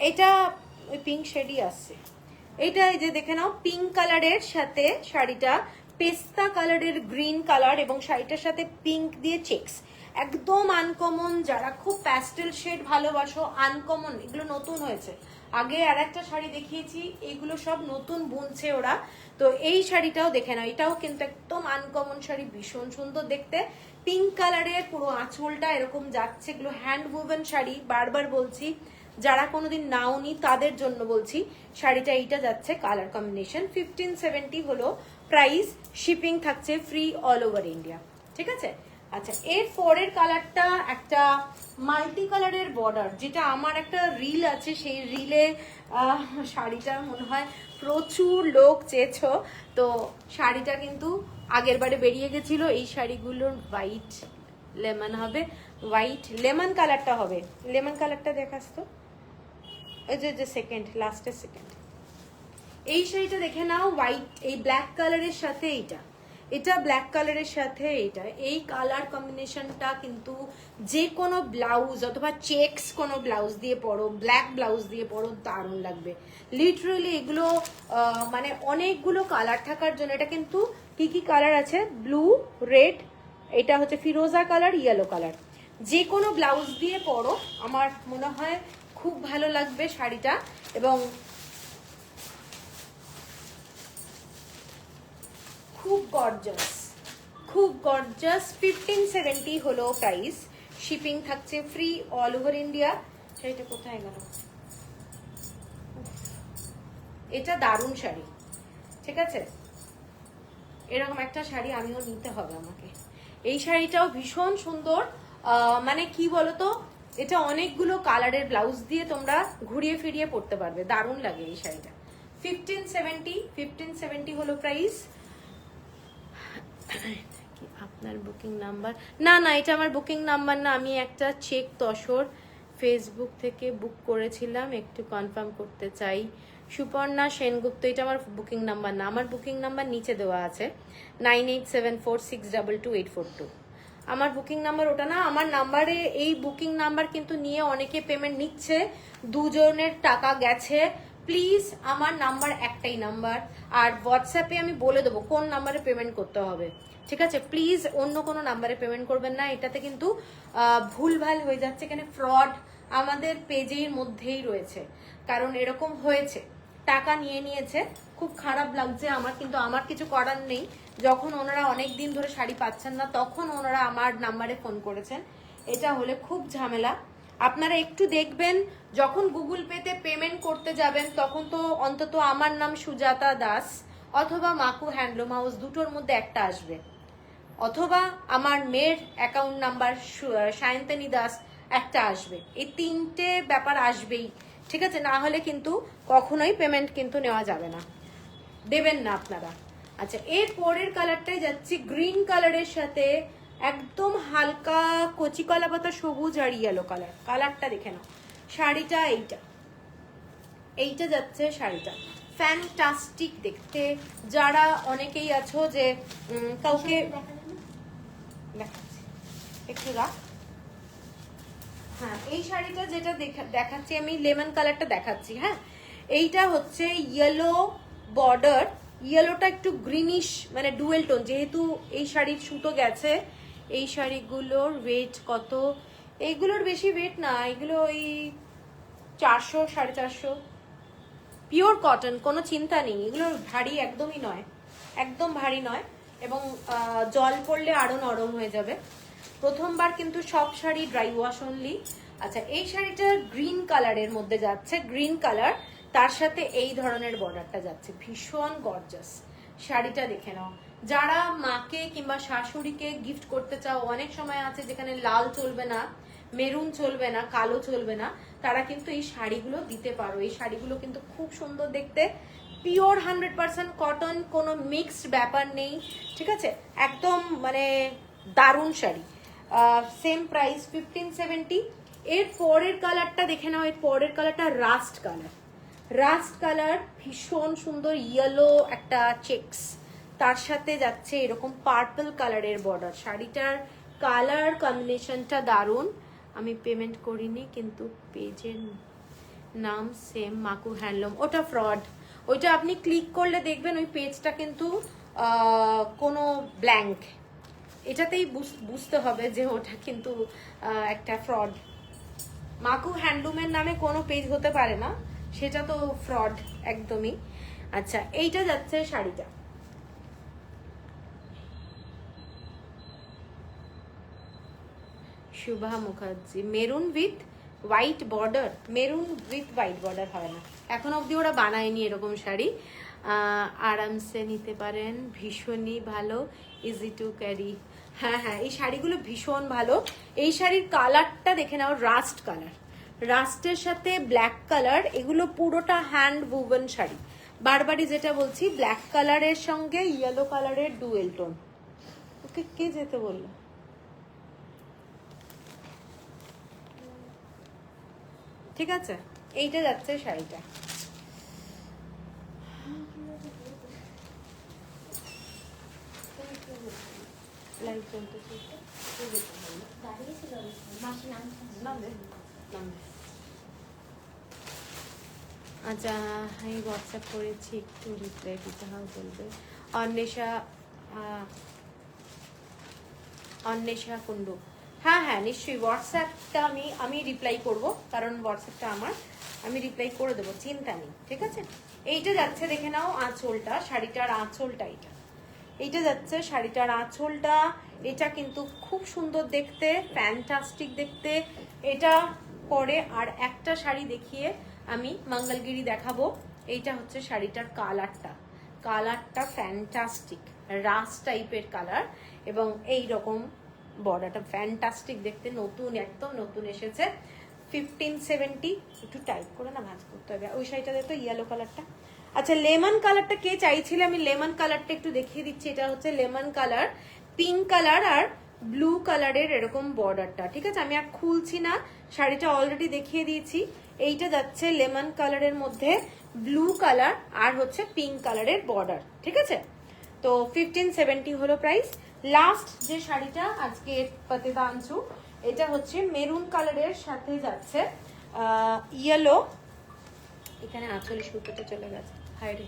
এটা ওই পিঙ্ক শেডই আসছে। এটা এই যে দেখে নাও, পিঙ্ক কালারের সাথে শাড়িটা পেস্তা কালারের গ্রিন কালার এবং শাড়িটার সাথে পিঙ্ক দিয়ে চেকস, একদম আনকমন। যারা খুব প্যাস্টেল শেড ভালোবাসো, আনকমন, এগুলো নতুন হয়েছে। আগে আর একটা শাড়ি দেখিয়েছি, এগুলো সব নতুন বুনছে ওরা। তো এই শাড়িটাও দেখে নাও, এটাও কিন্তু একদম আনকমন শাড়ি, ভীষণ সুন্দর দেখতে। পিঙ্ক কালারের পুরো আঁচলটা এরকম যাচ্ছে, এগুলো হ্যান্ড উভেন শাড়ি, বারবার বলছি। যারা কোনোদিন নাওনি তাদের জন্য বলছি, শাড়িটা এইটা যাচ্ছে কালার কম্বিনেশন। 1570 হলো প্রাইস, শিপিং থাকছে ফ্রি অল ওভার ইন্ডিয়া, ঠিক আছে? আচ্ছা, এর পরের কালারটা একটা মাল্টি কালারের বর্ডার, যেটা আমার একটা রিল আছে, সেই রিলে শাড়িটা মনে হয় প্রচুর লোক চেয়েছো। তো শাড়িটা কিন্তু আগের বারে বেরিয়ে গেছিল। এই শাড়িগুলোর হোয়াইট লেমন হবে, হোয়াইট লেমন কালারটা হবে। লেমন কালারটা দেখাস তো, এই যে সেকেন্ড, লাস্টের সেকেন্ড। এই শাড়িটা দেখে নাও, হোয়াইট এই ব্ল্যাক কালারের সাথে এইটা, এটা ব্ল্যাক কালারের সাথে এইটা, এই কালার কম্বিনেশনটা কিন্তু যে কোনো ব্লাউজ অথবা চেকস কোনো ব্লাউজ দিয়ে পরো, ব্ল্যাক ব্লাউজ দিয়ে পরো, দারুণ লাগবে। লিটারালি এগুলো মানে অনেকগুলো কালার থাকার জন্য, এটা কিন্তু কি কি কালার আছে, ব্লু, রেড, এটা হচ্ছে ফিরোজা কালার, ইয়েলো কালার, যে কোনো ব্লাউজ দিয়ে পরো, আমার মনে হয় খুব ভালো লাগবে শাড়িটা। এবং খুব গর্জাস, খুব গর্জাস। 1570 হলো প্রাইস, শিপিং থাকছে ফ্রি অল ওভার ইন্ডিয়া। শাড়িটা কোথায় গেল? এটা দারুণ শাড়ি, ঠিক আছে? এরকম একটা শাড়ি আমিও নিতে হবে আমাকে। এই শাড়িটাও ভীষণ সুন্দর, মানে কি বলতো, এটা অনেকগুলো কালারের ব্লাউজ দিয়ে তোমরা ঘুরিয়ে ফিরিয়ে পরতে পারবে, দারুণ লাগে এই শাড়িটা। 1570 হলো প্রাইস। আপনার বুকিং নাম্বার? না না, এটা আমার বুকিং নাম্বার না, আমি একটা চেক তসর ফেসবুক থেকে বুক করেছিলাম, একটু কনফার্ম করতে চাই। সুপর্ণা সেনগুপ্ত, এটা আমার বুকিং নাম্বার না, আমার বুকিং নাম্বার নিচে দেওয়া আছে 9874622842। আমার বুকিং নাম্বার ওটা না, আমার নাম্বারে এই বুকিং নাম্বার কিন্তু নিয়ে অনেকে পেমেন্ট নিচ্ছে, দুজনের টাকা গেছে। প্লিজ আমার নাম্বার একটাই নাম্বার, আর হোয়াটসঅ্যাপে আমি বলে দেবো কোন নাম্বারে পেমেন্ট করতে হবে, ঠিক আছে? প্লিজ অন্য কোনো নাম্বারে পেমেন্ট করবেন না, এটাতে কিন্তু ভুলভাল হয়ে যাচ্ছে, এখানে ফ্রড আমাদের পেজের মধ্যেই রয়েছে। কারণ এরকম হয়েছে, টাকা নিয়ে নিয়েছে, খুব খারাপ লাগছে আমার, কিন্তু আমার কিছু করার নেই। যখন ওনারা অনেক দিন ধরে শাড়ি পাচ্ছেন না, তখন ওনারা আমার নাম্বারে ফোন করেছেন। এটা হলে খুব ঝামেলা। আপনারা একটু দেখবেন, যখন গুগল পেতে পেমেন্ট করতে যাবেন তখন তো অন্তত আমার নাম সুজাতা দাস অথবা মাকু হ্যান্ডলুম হাউস, দুটোর মধ্যে একটা আসবে, অথবা আমার মেয়ের অ্যাকাউন্ট নাম্বার সায়ন্তনী দাস একটা আসবে। এই তিনটে ব্যাপার আসবেই, ঠিক আছে? না হলে কিন্তু কখনোই পেমেন্ট কিন্তু নেওয়া যাবে না, দেবেন না আপনারা। আচ্ছা, এর পরের কালারটাই যাচ্ছি গ্রিন কালারের সাথে একদম হালকা কচি কলা পাতা সবুজ আর ইয়েলো কালার। কালারটা দেখে নাও, শাড়িটা এইটা যাচ্ছে শাড়িটা, ফ্যান্টাস্টিক দেখতে। যারা অনেকেই আছো যে কাউকে দেখাচ্ছি, একটু রাখ। হ্যাঁ, এই শাড়িটা যেটা দেখাচ্ছি আমি, লেমন কালারটা দেখাচ্ছি। হ্যাঁ, এইটা হচ্ছে ইয়েলো বর্ডার, ইয়েলোটা একটু গ্রিনিশ, মানে ডুয়েল টোন। যেহেতু এই শাড়ির সুতো গেছে, এই শাড়িগুলোর ওয়েট কত? এইগুলোর বেশি ওয়েট না, এগুলো ওই 400 450 পিওর কটন, কোনো চিন্তা নেই, এগুলো ভারী একদমই নয়, একদম ভারী নয়, এবং জল পড়লে আরো নরম হয়ে যাবে। প্রথমবার কিন্তু সব শাড়ি ড্রাই ওয়াশ অনলি। আচ্ছা, এই শাড়িটা গ্রিন কালারের মধ্যে যাচ্ছে, গ্রিন কালার, তার সাথে এই ধরনের বর্ডারটা যাচ্ছে, ভীষণ গর্জাস। শাড়িটা দেখে নাও, যারা মাকে কিংবা শাশুড়িকে গিফট করতে চাও, অনেক সময় আছে যেখানে লাল চলবে না, মেরুন চলবে না, কালো চলবে না, তারা কিন্তু এই শাড়িগুলো দিতে পারো। এই শাড়িগুলো কিন্তু খুব সুন্দর দেখতে, পিওর 100% কটন, কোনো মিক্সড ব্যাপার নেই, ঠিক আছে, একদম মানে দারুণ শাড়ি। Same price 1570। এর পরের কালারটা দেখে নাও, এর পরের কালারটা রাস্ট কালার, রাস্ট কালার, ভীষণ সুন্দর ইয়েলো একটা চেকস, তার সাথে যাচ্ছে এরকম পার্পল কালারের বর্ডার। শাড়িটার কালার কম্বিনেশনটা দারুণ। আমি পেমেন্ট করিনি, কিন্তু পেজের নাম সেম, মাকু হ্যান্ডলুম। ওটা ফ্রড, ওইটা আপনি ক্লিক করলে দেখবেন ওই পেজটা কিন্তু কোনো ব্ল্যাঙ্ক, এটাতেই বুঝতে হবে যে ওটা কিন্তু একটা ফ্রড। মাকু হ্যান্ডলুমের নামে কোনো পেজ হতে পারে না, সেটা তো ফ্রড একদমই। আচ্ছা, এইটা যাচ্ছে শাড়িটা, Shubha Mukherjee, maroon with white border, maroon with white border হয় না, এখন অবধি ওরা বানায়নি এরকম শাড়ি। আরামসে নিতে পারেন, ভীষণই ভালো, ইজি টু ক্যারি। হ্যাঁ হ্যাঁ, এই শাড়িগুলো ভীষণ ভালো। এই শাড়ির কালারটা দেখে নাও, রাস্ট কালার, রাস্টের সাথে ব্ল্যাক কালার, এগুলো পুরোটা হ্যান্ড উভেন শাড়ি। বারবারই যেটা বলছি, ব্ল্যাক কালারের সঙ্গে ইয়েলো কালারের ডুয়েল টোন। ওকে কে যেতে বললো? ঠিক আছে, এইটা যাচ্ছে শাড়িটা। আচ্ছা, আমি হোয়াটসঅ্যাপ করেছি, একটু রিপ্লাই দিতে হবে বলবে। অন্বেষা, অন্বেষা কুন্ডু, হ্যাঁ হ্যাঁ নিশ্চয়ই, হোয়াটসঅ্যাপটা আমি রিপ্লাই করব, কারণ হোয়াটসঅ্যাপটা আমার, আমি রিপ্লাই করে দেবো, চিন্তা নেই, ঠিক আছে। এইটা যাচ্ছে দেখে নাও আঁচলটা, শাড়িটার আঁচলটা, এইটা যাচ্ছে শাড়িটার আঁচলটা। এটা কিন্তু খুব সুন্দর দেখতে, ফ্যান্টাস্টিক দেখতে। এটা পরে আর একটা শাড়ি দেখিয়ে আমি মঙ্গলগিরি দেখাবো। এইটা হচ্ছে শাড়িটার কালারটা, কালারটা ফ্যান্টাস্টিক, রাস টাইপের কালার, এবং এই রকম বর্ডারটা ফ্যান্টাস্টিক দেখতে, নতুন, একদম নতুন এসেছে। 1570। একটু টাইপ করে না ভাঁজ করতে হবে। ওই শাড়িটা দেখো, ইয়েলো কালারটা। আচ্ছা, লেমন কালারটা কে চাইছিলে, আমি লেমন কালারটা একটু দেখিয়ে দিচ্ছি। এটা হচ্ছে লেমন কালার, পিঙ্ক কালার আর ব্লু কালারের এরকম বর্ডারটা, ঠিক আছে। আমি আর খুলছি না, শাড়িটা অলরেডি দেখিয়ে দিয়েছি। এইটা যাচ্ছে লেমন কালারের মধ্যে ব্লু কালার আর হচ্ছে পিঙ্ক কালারের বর্ডার, ঠিক আছে। তো 1570 হলো প্রাইস। লাস্ট যে শাড়িটা আজকে পাতেদা আনছু, এটা হচ্ছে মেরুন কালারের সাথে যাচ্ছে ইয়েলো, এখানে আঁচলে সুতোটা চলে গেছে, হায় রে,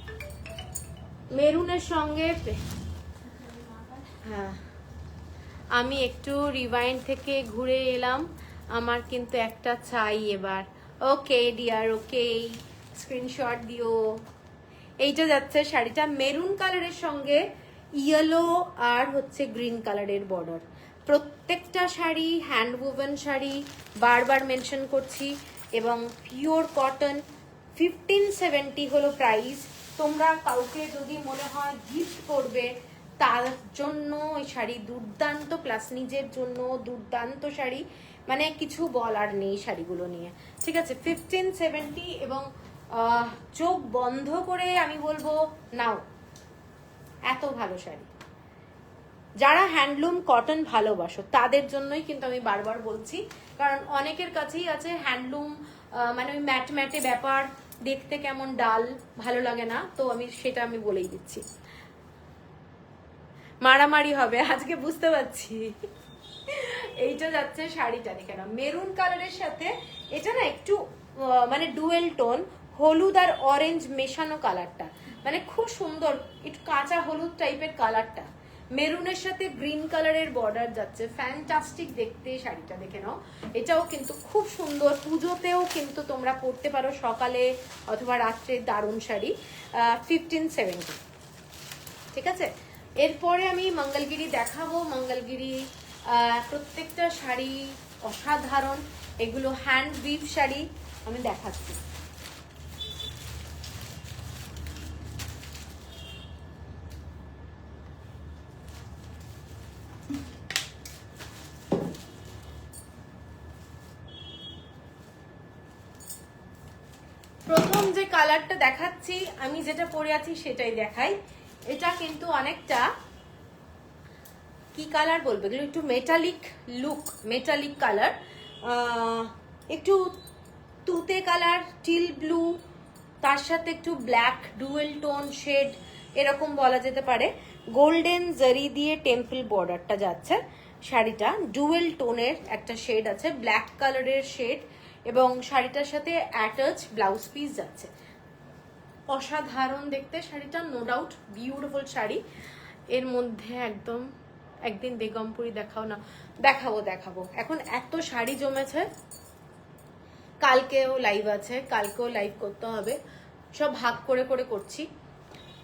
মেরুনের সঙ্গে। হ্যাঁ, আমি একটু রিওয়াইন্ড থেকে ঘুরে এলাম, আমার কিন্তু একটা চাই এবার। ওকে ডিয়ার, ওকে, স্ক্রিনশট দিও। এইটা যাচ্ছে শাড়িটা মেরুন কালারের সঙ্গে ইয়েলো আর হচ্ছে গ্রিন কালারের বর্ডার। প্রত্যেকটা শাড়ি হ্যান্ড উভেন শাড়ি, বারবার মেনশন করছি, এবং পিওর কটন। 1570 হলো প্রাইস। তোমরা কাউকে যদি মনে হয় গিফট করবে, তার জন্য এই শাড়ি দুর্দান্ত, প্লাস নিজের জন্য দুর্দান্ত শাড়ি, মানে কিছু বলার নেই শাড়িগুলো নিয়ে, ঠিক আছে। 1570, এবং চোখ বন্ধ করে আমি বলবো নাও, এত ভালো শাড়ি। যারা হ্যান্ডলুম কটন ভালোবাসো তাদের জন্যই কিন্তু আমি বারবার বলছি, কারণ অনেকের কাছেই আছে হ্যান্ডলুম মানে ওই ম্যাট ম্যাটে ব্যাপার, দেখতে কেমন ডাল, ভালো লাগে না, তো সেটা আমি বলেই দিচ্ছি। মারামারি হবে আজকে, বুঝতে পারছি। এইটা যাচ্ছে শাড়িটা দেখে না, মেরুন কালারের সাথে, এটা না একটু মানে ডুয়েল টোন, হলুদ আর অরেঞ্জ মেশানো কালারটা, মানে খুব সুন্দর, একটু কাঁচা হলুদ টাইপের কালারটা, মেরুনের সাথে গ্রিন কালারের বর্ডার যাচ্ছে, ফ্যান্টাস্টিক দেখতে। শাড়িটা দেখে নাও, এটাও কিন্তু খুব সুন্দর, পুজোতেও কিন্তু তোমরা পরতে পারো, সকালে অথবা রাত্রে। দারুণ শাড়ি, 1570। ঠিক আছে, এরপরে আমি মঙ্গলগিরি দেখাবো। মঙ্গলগিরি প্রত্যেকটা শাড়ি অসাধারণ, এগুলো হ্যান্ড উইভ শাড়ি আমি দেখাচ্ছি। প্রথম যে কালারটা দেখাচ্ছি, আমি যেটা পরে আছি সেটাই দেখাই। এটা কিন্তু অনেকটা কি কালার বলবো, এগুলো একটু মেটালিক লুক, মেটালিক কালার, একটু তুতে কালার, টিল ব্লু, তার সাথে একটু ব্ল্যাক, ডুয়েল টোন শেড এরকম বলা যেতে পারে। গোল্ডেন জারি দিয়ে টেম্পল বর্ডারটা যাচ্ছে। শাড়িটা ডুয়েল টোনের একটা শেড আছে, ব্ল্যাক কালারের শেড, এবং শাড়িটার সাথে অ্যাটাচ ব্লাউজ পিস যাচ্ছে। অসাধারণ দেখতে শাড়িটা, নো ডাউট বিউটিফুল শাড়ি। এর মধ্যে একদম একদিন বেগমপুরি দেখাও না, দেখাবো দেখাবো। এখন এত শাড়ি জমেছে, কালকেও লাইভ আছে, কালকেও লাইভ করতে হবে, সব ভাগ করে করে করছি।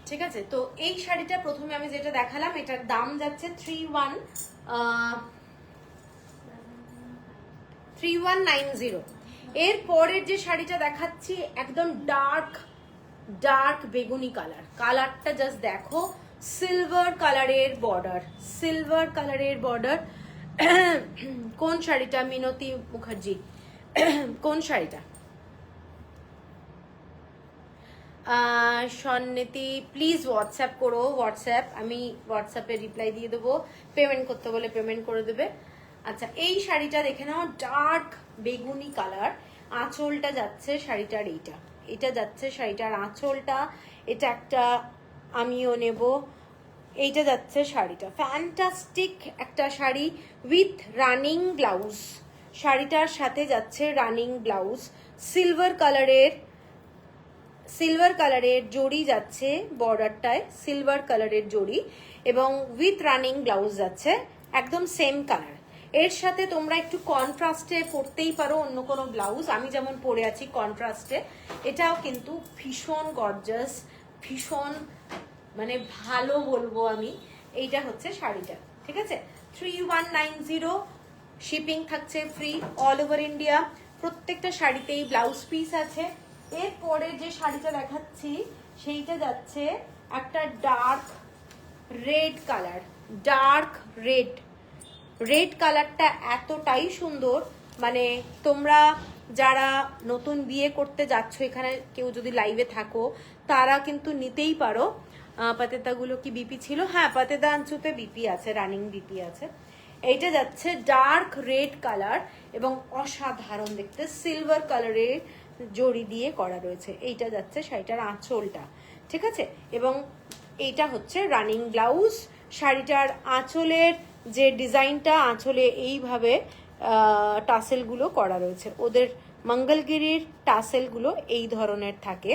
ঠিক আছে, তো এই শাড়িটা প্রথমে আমি যেটা দেখালাম, এটার দাম যাচ্ছে 3190। এর পরের যে শাড়িটা দেখাচ্ছি একদম ডার্ক ডার্ক বেগুনি কালার, কালারটা জাস্ট দেখো, সিলভার কালারের বর্ডার, সিলভার কালারের বর্ডার। কোন শাড়িটা মিনতি মুখার্জি, কোন শাড়িটা? সন্নীতি প্লিজ হোয়াটসঅ্যাপ করো, হোয়াটসঅ্যাপ, আমি হোয়াটসঅ্যাপে রিপ্লাই দিয়ে দেবো, পেমেন্ট করতে বলে পেমেন্ট করে দেবে। আচ্ছা, এই শাড়িটা দেখে নাও, ডার্ক বেগুনি কালার, আঁচলটা যাচ্ছে শাড়িটার, এটা যাচ্ছে শাড়িটার আঁচলটা, এটা একটা আমিও নেব, এইটা যাচ্ছে শাড়িটা। ফ্যান্টাস্টিক একটা শাড়ি উইথ রানিং ব্লাউজ, শাড়িটার সাথে যাচ্ছে রানিং ব্লাউজ, সিলভার কালারের জড়ি যাচ্ছে বর্ডারটায়, সিলভার কালারের জড়ি, এবং উইথ রানিং ব্লাউজ যাচ্ছে একদম সেম কালার। এর সাথে তোমরা একটু কন্ট্রাস্টে পরতেই পারো অন্য কোনো ব্লাউজ, আমি যেমন পরে আছি কন্ট্রাস্টে। এটাও কিন্তু ভীষণ গর্জাস, ভীষণ মানে ভালো বলবো আমি। এইটা হচ্ছে শাড়িটা, ঠিক আছে। 3190, শিপিং থাকছে ফ্রি অল ওভার ইন্ডিয়া। প্রত্যেকটা শাড়িতেই ব্লাউজ পিস আছে। এরপরে যে শাড়িটা দেখাচ্ছি সেইটা যাচ্ছে একটা dark red colour, dark red. Red কালারটা এতটাই সুন্দর, মানে তোমরা যারা নতুন বিয়ে করতে যাচ্ছ, এখানে কেউ যদি লাইভে থাকো, তারা কিন্তু নিতেই পারো। পাতেদাগুলো কি বিপি ছিল? হ্যাঁ, পাতেদা আঞ্চুতে বিপি আছে, রানিং বিপি আছে। এইটা যাচ্ছে ডার্ক রেড কালার এবং অসাধারণ দেখতে, সিলভার কালারের জড়ি দিয়ে করা রয়েছে। এইটা যাচ্ছে শাড়িটার আঁচলটা, ঠিক আছে, এবং এইটা হচ্ছে রানিং ব্লাউজ। শাড়িটার আঁচলের যে ডিজাইনটা, আঁচলে এইভাবে টাসেলগুলো করা রয়েছে, ওদের মঙ্গলগিরির টাসেলগুলো এই ধরনের থাকে।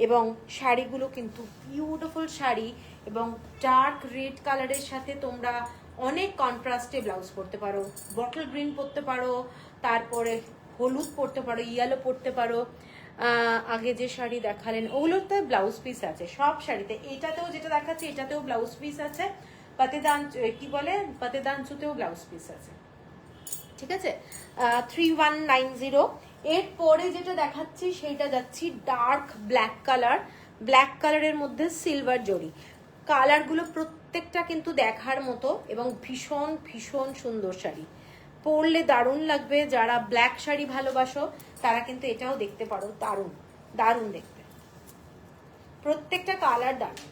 এবং শাড়িগুলো কিন্তু বিউটিফুল শাড়ি, এবং ডার্ক রেড কালারের সাথে তোমরা অনেক কন্ট্রাস্টে ব্লাউজ পরতে পারো, বটল গ্রিন পরতে পারো, তারপরে হলুদ পরতে পারো, ইয়েলো পরতে পারো। আগে যে শাড়ি দেখালেন ওগুলোতে ব্লাউজ পিস আছে সব শাড়িতে, এটাতেও যেটা দেখাচ্ছে এটাতেও ব্লাউজ পিস আছে, পাতেদান কি বলে পাতেদানচুতেও ব্লাউজ পিস আছে, ঠিক আছে। 3190। এরপরে যেটা দেখাচ্ছি সেইটা যাচ্ছি ডার্ক ব্ল্যাক কালার, ব্ল্যাক কালারের মধ্যে সিলভার জড়ি। কালারগুলো প্রত্যেকটা কিন্তু দেখার মতো এবং ভীষণ ভীষণ সুন্দর শাড়ি, পরলে দারুণ লাগবে। যারা ব্ল্যাক শাড়ি ভালোবাসো তারা কিন্তু এটাও দেখতে পারো, দারুণ দারুণ দেখতে, প্রত্যেকটা কালার দারুণ।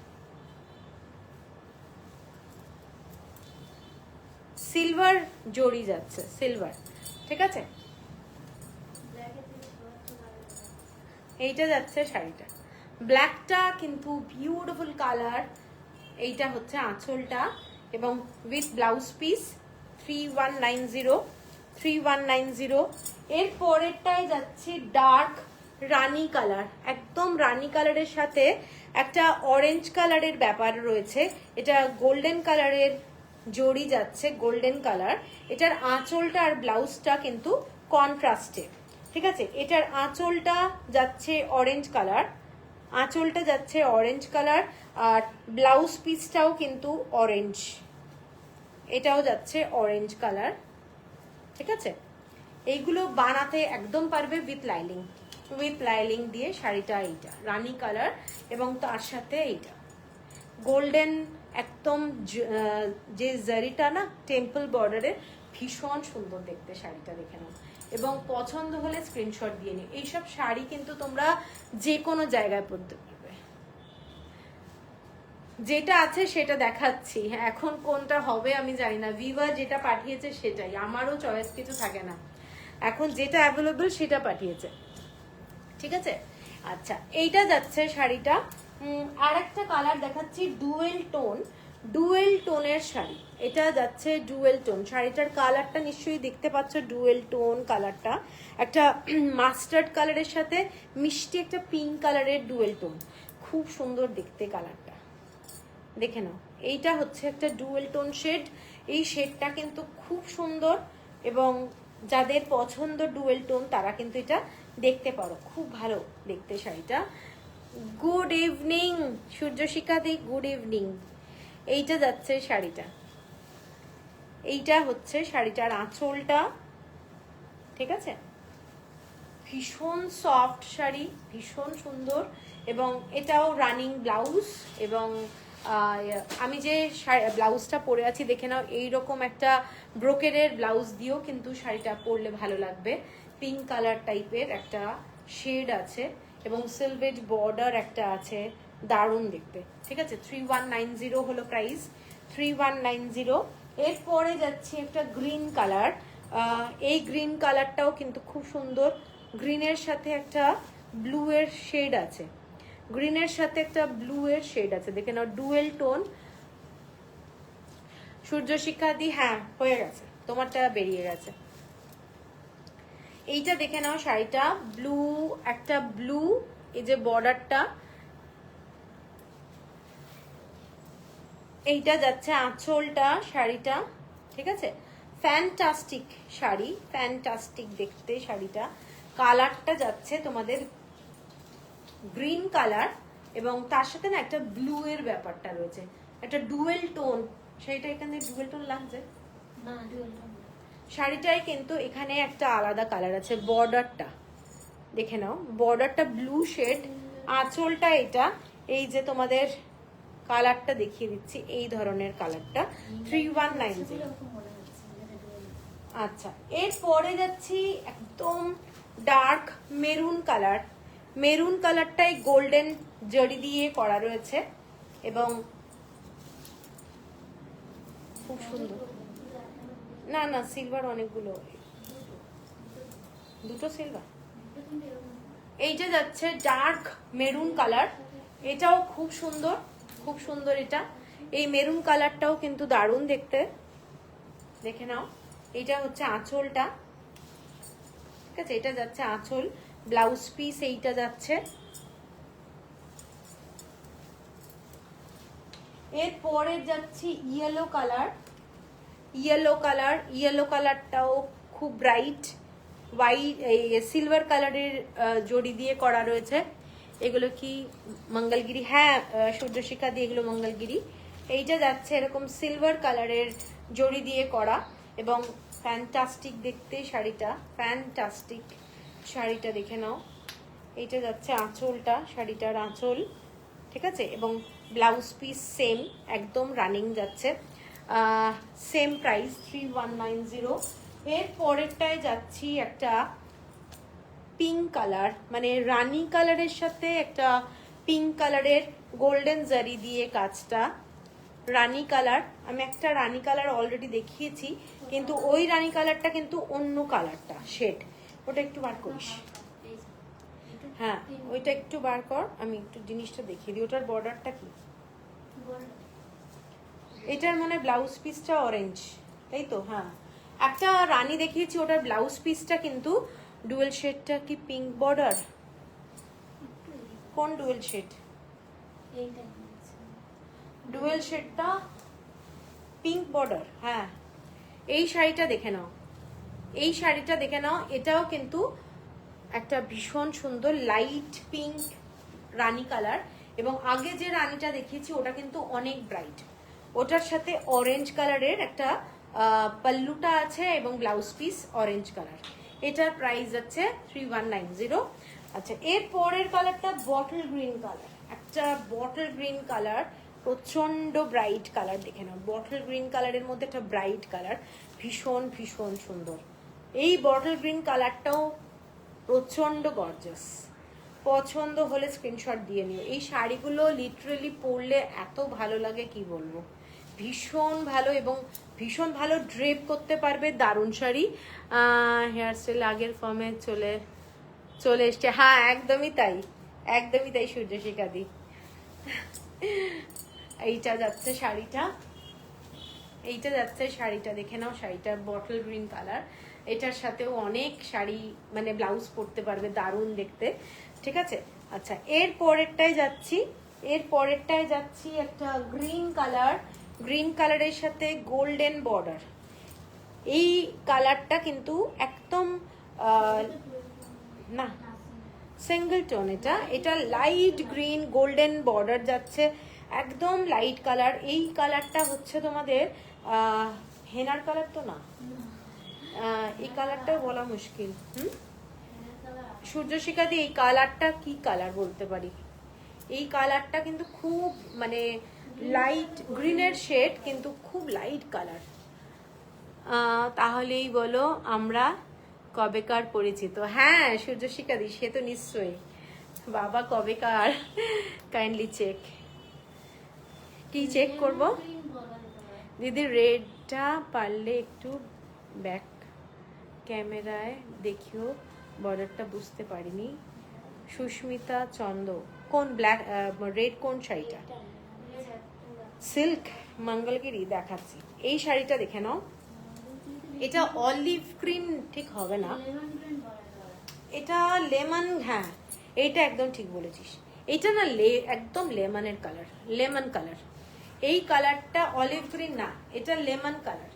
সিলভার জড়ি যাচ্ছে, সিলভার, ঠিক আছে। এইটা যাচ্ছে শাড়িটা, ব্ল্যাকটা কিন্তু বিউটিফুল কালার। এইটা হচ্ছে আঁচলটা এবং উইথ ব্লাউজ পিস। 3190। এর পরেরটাই যাচ্ছে ডার্ক রানী কালার, একদম রানী কালারের সাথে একটা অরেঞ্জ কালারের ব্যাপার রয়েছে। এটা গোল্ডেন কালারের জড়ি যাচ্ছে, গোল্ডেন কালার। এটার আঁচলটা আর ব্লাউজটা কিন্তু কন্ট্রাস্টে, ঠিক আছে। এটার আঁচলটা যাচ্ছে অরেঞ্জ কালার, আঁচলটা যাচ্ছে অরেঞ্জ কালার, আর ব্লাউজ পিসটাও কিন্তু অরেঞ্জ, এটাও যাচ্ছে অরেঞ্জ কালার, ঠিক আছে। এইগুলো বানাতে একদম পারবে উইথ লাইলিং দিয়ে। শাড়িটা এইটা রানী কালার এবং তার সাথে এইটা গোল্ডেন, একদম যে জারিটা না টেম্পল বর্ডারের, ভীষণ সুন্দর দেখতে শাড়িটা, দেখে নাও। এবং পছন্দ হলে স্ক্রিনশট দিয়ে নিও। এইসব শাড়ি কিন্তু তোমরা যে কোনো জায়গায় পরতে পারবে। যেটা আছে সেটা দেখাচ্ছি, এখন কোনটা হবে আমি জানি না। ভিভা যেটা পাঠিয়েছে সেটাই, আমারও চয়েস কিছু থাকে না, এখন যেটা অ্যাভেলেবল সেটা পাঠিয়েছে, ঠিক আছে। আচ্ছা, এইটা যাচ্ছে শাড়িটা। আর একটা কালার দেখাচ্ছি, ডুয়েল টোনের শাড়ি। এটা যাচ্ছে ডুয়েল টোন। শাড়িটার কালারটা নিশ্চয়ই দেখতে পাচ্ছ, ডুয়েল টোন কালারটা, একটা মাস্টার্ড কালারের সাথে মিষ্টি একটা পিঙ্ক কালারের ডুয়েল টোন, খুব সুন্দর দেখতে কালারটা, দেখে নাও। এইটা হচ্ছে একটা ডুয়েল টোন শেড, এই শেডটা কিন্তু খুব সুন্দর, এবং যাদের পছন্দ ডুয়েল টোন তারা কিন্তু এটা দেখতে পারো, খুব ভালো দেখতে শাড়িটা। গুড ইভিনিং সূর্যশিখা দি, গুড ইভিনিং। এইটা যাচ্ছে শাড়িটা, এইটা হচ্ছে শাড়িটার আঁচলটা, ঠিক আছে। ভীষণ সফট শাড়ি, ভীষণ সুন্দর, এবং এটাও রানিং ব্লাউজ। এবং আমি যে ব্লাউজটা পরে আছি দেখে নাও, এইরকম একটা ব্রোকেডের ব্লাউজ দিয়েও কিন্তু শাড়িটা পরলে ভালো লাগবে। পিঙ্ক কালার টাইপের একটা শেড আছে এবং সিলভেট বর্ডার একটা আছে, দারুণ দেখতে, ঠিক আছে। 3190 হলো প্রাইস, 3190। এরপরে যাচ্ছে একটা গ্রিন কালার, এই গ্রিন কালারটাও কিন্তু খুব সুন্দর। গ্রিনের সাথে একটা ব্লু এর শেড আছে, গ্রিনের সাথে একটা ব্লু এর শেড আছে, দেখে নাও, ডুয়েল টোন। সূর্যশিখা দি, হ্যাঁ হয়ে গেছে, তোমারটা বেরিয়ে গেছে। এইটা দেখে নাও শাড়িটা, ব্লু, একটা ব্লু, এই যে বর্ডারটা, এইটা যাচ্ছে আঁচলটা শাড়িটা, ঠিক আছে। ফ্যান্টাস্টিক শাড়ি, ফ্যান্টাস্টিক দেখতে শাড়িটা। কালারটা যাচ্ছে তোমাদের গ্রিন কালার, এবং তার সাথে না একটা ব্লু এর ব্যাপারটা রয়েছে, একটা ডুয়েল টোন। শাড়িটা এখানে ডুয়েল টোন লাগছে না, ডুয়েল টোন শাড়িটায় কিন্তু এখানে একটা আলাদা কালার আছে। বর্ডারটা দেখে নাও, বর্ডারটা ব্লু শেড, আঁচলটা এটা, এই যে তোমাদের কালারটা দেখিয়ে দিচ্ছি, এই ধরনের কালারটা, 3190। আচ্ছা, এরপরে যাচ্ছি একদম ডার্ক মেরুন কালার। মেরুন কালারটাই গোল্ডেন জড়ি দিয়ে করা রয়েছে, এবং খুব সুন্দর। না না, সিলভার অনেকগুলো, দুটো সিলভার। এইটা যাচ্ছে ডার্ক মেরুন কালার, এটাও খুব সুন্দর, খুব সুন্দর। এটা এই মেরুন কালারটাও কিন্তু দারুণ দেখতে, দেখে নাও। এটা হচ্ছে আঁচলটা, ঠিক আছে, এটা যাচ্ছে আঁচল, ব্লাউজ পিস এইটা যাচ্ছে। এরপরে যাচ্ছি ইয়েলো কালার, ইয়েলো কালারটাও খুব ব্রাইট, হোয়াইট সিলভার কালারের জড়ি দিয়ে করা রয়েছে। এগুলো কি মঙ্গলগিরি? হ্যাঁ সূর্যশিখা দিয়ে, এগুলো মঙ্গলগিরি। এইটা যাচ্ছে এরকম সিলভার কালারের জড়ি দিয়ে করা, এবং ফ্যান্টাস্টিক দেখতে শাড়িটা, ফ্যান্টাস্টিক শাড়িটা, দেখে নাও। এইটা যাচ্ছে আঁচলটা, শাড়িটার আঁচল, ঠিক আছে, এবং ব্লাউজ পিস সেম, একদম রানিং যাচ্ছে, সেম প্রাইস 3190। এর পরেরটায় যাচ্ছি একটা পিঙ্ক কালার, মানে রানী কালারের সাথে একটা পিঙ্ক কালারের গোল্ডেন জারি দিয়ে কাজটা, রানী কালার। আমি একটা রানী কালার অলরেডি দেখিয়েছি, কিন্তু ওই রানী কালারটা কিন্তু অন্য কালারটা শেড, ওটা একটু বার করিস। হ্যাঁ ওইটা একটু বার কর, আমি একটু জিনিসটা দেখিয়ে দিই। ওটার বর্ডারটা কি? এটার মানে ব্লাউজ পিসটা অরেঞ্জ, তাই তো? হ্যাঁ, একটা রানী দেখিয়েছি, ওটার ব্লাউজ পিসটা কিন্তু ডুয়েল শেডটা কি পিঙ্ক বর্ডার, কোন ডুয়েল শেড? ডুয়েল শেডটা পিঙ্ক বর্ডার। হ্যাঁ, এই শাড়িটা দেখে নাও, এই শাড়িটা দেখে নাও। এটাও কিন্তু একটা ভীষণ সুন্দর লাইট পিঙ্ক রানী কালার, এবং আগে যে রানীটা দেখিয়েছি ওটা কিন্তু অনেক ব্রাইট। ওটার সাথে অরেঞ্জ কালারের একটা পাল্লুটা আছে এবং ব্লাউজ পিস অরেঞ্জ কালার। এটার প্রাইস যাচ্ছে 3190। আচ্ছা, এর পরের কালারটা বটল গ্রিন কালার, একটা বটল গ্রিন কালার, প্রচন্ড ব্রাইট কালার। দেখে নাও, বটল গ্রিন কালারের মধ্যে একটা ব্রাইট কালার, ভীষণ ভীষণ সুন্দর। এই বটল গ্রিন কালারটাও প্রচন্ড গর্জাস। পছন্দ হলে স্ক্রিনশট দিয়ে নিও। এই শাড়িগুলো লিটারেলি পরলে এত ভালো লাগে কি বলবো, ভীষণ ভালো, এবং ভীষণ ভালো ড্রেপ করতে পারবে। দারুণ শাড়ি। হেয়ার স্টাইল আগের ফর্মে চলে এসছে। হ্যাঁ, একদমই তাই, একদমই তাই সূর্যশিখাদি। এইটা যাচ্ছে শাড়িটা, এইটা যাচ্ছে শাড়িটা, দেখে নাও। শাড়িটা বটল গ্রিন কালার, এটার সাথেও অনেক শাড়ি মানে ব্লাউজ পরতে পারবে, দারুণ দেখতে। ঠিক আছে। আচ্ছা, এর পরেরটায় যাচ্ছি, এর পরেরটায় যাচ্ছি একটা গ্রিন কালার, গ্রিন কালারের সাথে গোল্ডেন বর্ডার। এই কালারটা কিন্তু একদম না সিঙ্গেল টোন, এটা লাইট গ্রিন গোল্ডেন বর্ডার যাচ্ছে, একদম লাইট কালার। এই কালারটা হচ্ছে তোমাদের হেনার কালার তো না, এই কালারটা বলা মুশকিল। সূর্যশিখাদি, এই কালারটা কি কালার বলতে পারি? এই কালারটা কিন্তু খুব মানে লাইট গ্রিনের শেড, কিন্তু খুব লাইট কালার। তাহলেই বলো আমরা কবেকার পরিচিত? হ্যাঁ সূর্যশিখাদি, সে তো নিশ্চয়ই। বাবা কবেকার, কাইন্ডলি চেক। কি চেক করব দিদি? রেডটা পারলে একটু ব্যাক ক্যামেরায় দেখিও, বর্ডারটা বুঝতে পারিনি। সুস্মিতা চন্দ, কোন ব্ল্যাক রেড কোন শাড়িটা? সিল্ক মঙ্গলগিরি দেখাচ্ছি। এই শাড়িটা দেখে নাও, এটা অলিভ গ্রিন ঠিক হবে না, এটা লেমন। হ্যাঁ, এইটা একদম ঠিক বলেছিস, এটা না একদম লেমনের কালার, লেমন কালার। এই কালারটা অলিভ গ্রিন না, এটা লেমন কালার,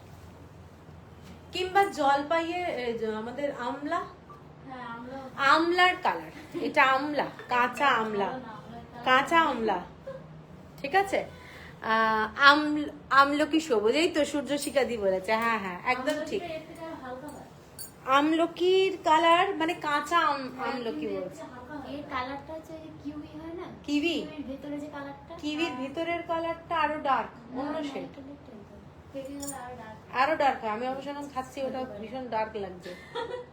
কিংবা জলপাইয়ের আমাদের আমলা, আমলার কালার। এটা আমলা, কাঁচা আমলা, কাঁচা আমলা। ঠিক আছে। আমলকি সবুজ, এই তো সূর্যশিখাদি বলেছে। হ্যাঁ হ্যাঁ, একদম ঠিক। আমলকির কালার মানে কাঁচা আমলকি বলছে। কিউই, কিউইর ভিতরের কালারটা আরো ডার্ক, অন্য শেড, আরো ডার্ক হয়। আমি অবশ্য খাচ্ছি, ওটা ভীষণ ডার্ক লাগছে,